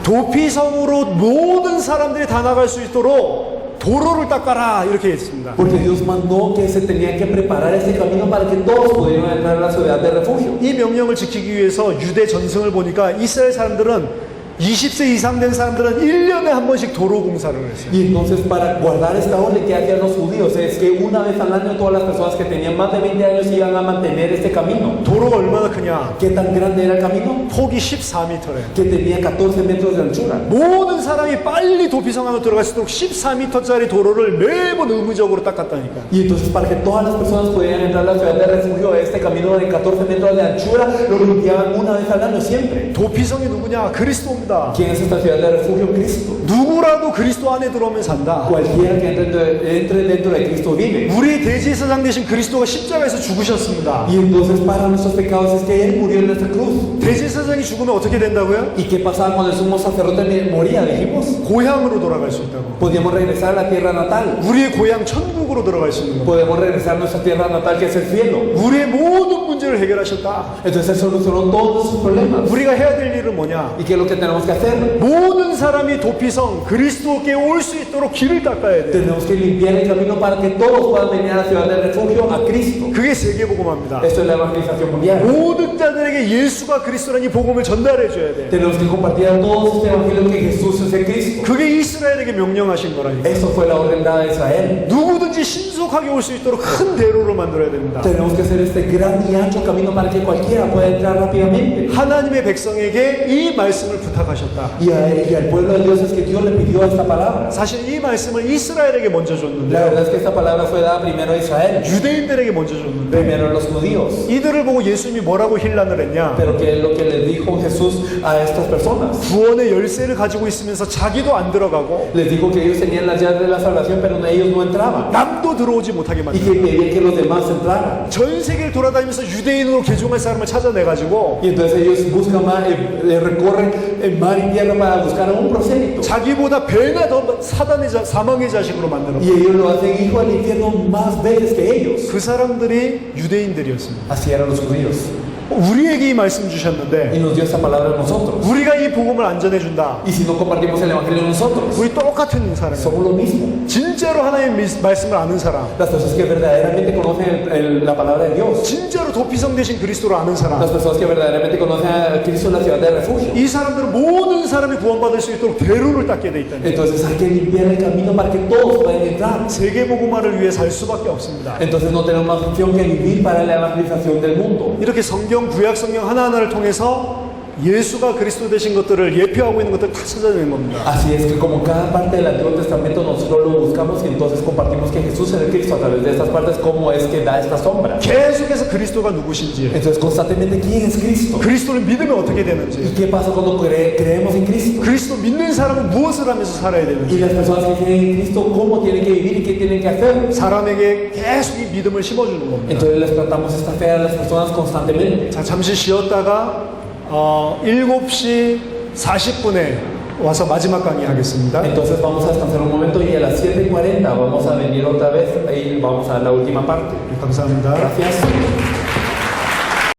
도피성으로 모든 사람들이 다 나갈 수 있도록 도로를 닦아라 이렇게 했습니다. Porque Dios mandó que se tenía que preparar este camino para que todos pudieran entrar a la ciudad de refugio. 이 명령을 지키기 위해서 유대 전승을 보니까 이스라엘 사람들은 20세 이상 된 사람들은 1년에 한 번씩 도로 공사를 했어요. Y entonces para guardar esta orden que hacían los judíos es que una vez al año todas las personas que tenían más de 20 años iban a mantener este camino. 도로가 얼마나 크냐? ¿Qué tan grande era el camino? 폭이 14m래. Que tenía 14 metros de anchura. 모든 사람이 빨리 도피성 안으로 들어갈 수 있도록 14m짜리 도로를 매번 의무적으로 닦았다니까. Y entonces para que todas las personas pudieran entrar a la ciudad de refugio, este camino de 14 metros de anchura lo limpiaban una vez al año siempre. 도피성이 누구냐? 그리스도입니다. ¿Quién es esta ciudad de refugio? Cristo. 누구라도 그리스도 안에 들어오면 산다. Cualquiera que entre dentro de Cristo vive. 우리 대제사장 되신 그리스도가 십자가에서 죽으셨습니다. Y entonces para nuestros pecados es que Él murió en nuestra cruz. 대제사장이 죽으면 어떻게 된다고요? ¿Y qué pasaba cuando el sumo sacerdote moría? Dijimos, 고향으로 돌아갈 수 있다고. podíamos regresar a la tierra natal. 우리의 고향 천국으로 들어갈 수 있는 겁니다. Podemos regresar a nuestra tierra natal que es el cielo. 우리의 모든 문제를 해결하셨다. Entonces Él solucionó todos sus problemas. 우리가 해야 될 일은 뭐냐? ¿Y qué es lo que tenemos que hacer? 모든 사람이 도피성 그리스도께 올 수 있도록 길을 닦아야 돼. Tenemos que limpiar el camino para que todos puedan venir a la ciudad de refugio a Cristo. 그게 세계복음화입니다. Esto es la evangelización mundial. 모든 자들에게 예수가 그리스도라는 이 복음을 전달해 줘야 돼. Tenemos que compartir a todos este evangelio que Jesús es el Cristo. 그게 이스라엘에게 명령하신 거라니까. Eso fue la orden dada a Israel. 누구든지 신속하게 올 수 있도록 큰 대로를 만들어야 됩니다. Tenemos que hacer este gran y ancho camino para que cualquiera pueda entrar rápidamente. 하나님의 백성에게 이 말씀을 부탁하셨다. Y al pueblo de Dios es que Dios le pidió esta palabra. 사실 이 말씀을 이스라엘에게 먼저 La 줬는데 verdad es que esta palabra fue dada primero a Israel, 유대인들에게 먼저 줬는데 primero a los judíos. 이들을 보고 예수님이 뭐라고 힐난을 했냐? Pero ¿qué es lo que le dijo Jesús a estas personas? 구원의 열쇠를 가지고 있으면서 자기도 안 들어가고 Les dijo que ellos tenían las llaves de la salvación, pero ellos no entraban. 남도 들어오지 못하게 Y 만들어. que pedían que los demás entraran. 전 세계를 돌아다니면서 유대인으로 개종할 사람을 찾아내가지고 Y entonces ellos buscan más, recorren el mar y tierra para buscar a un prosélito. 자기보다 배나 더 사망의 자식으로 만들어. Y ellos lo hacen hijo del infierno más veces que ellos. 그 사람들이 유대인들이었습니다. Así eran los judíos. 우리에게 이 말씀 Y 주셨는데 nos dio esta palabra a nosotros. 우리가 이 복음을 안 전해준다. Y si no compartimos el evangelio nosotros, 우리 똑같은 사람이에요. somos lo mismo. 진짜로 하나님의 말씀을 아는 사람, Las personas que verdaderamente conocen la palabra de Dios. 진짜로 도피성 되신 그리스도를 아는 사람, Las personas que verdaderamente conocen a Cristo en la ciudad de refugio. 이 사람들은 모든 사람이 구원받을 수 있도록 대로를 닦게 돼 있다는 거예요. Entonces hay que limpiar el camino para que todos puedan entrar. 세계복음화를 위해 살 수밖에 없습니다. Entonces no tenemos más opción que vivir para la evangelización del mundo. 이렇게 성경, 구약 성경 하나하나를 통해서 예수가 그리스도 되신 것들을 예표하고 있는 것들 다 찾아내는 겁니다. Así es que como cada parte del Antiguo Testamento nosotros lo buscamos y entonces compartimos que Jesús es el Cristo a través de estas partes, cómo es que da esta sombra. 계속해서 그리스도가 누구신지, Entonces constantemente, ¿quién es Cristo? 그리스도를 믿으면 어떻게 ¿Y 되는지, qué pasa cuando creemos en Cristo? 그리스도 믿는 사람은 무엇을 하면서 살아야 Y 되는지, las personas que creen en Cristo, ¿cómo tienen que vivir y qué tienen que hacer? 사람에게 계속 이 믿음을 심어주는 겁니다. Entonces les tratamos esta fe a las personas constantemente. 자, 잠시 쉬었다가 7시 40분에 와서 마지막 강의 하겠습니다. Entonces vamos a descansar un momento y a las 7:40 vamos a venir otra vez y vamos a la última parte. 감사합니다. Gracias.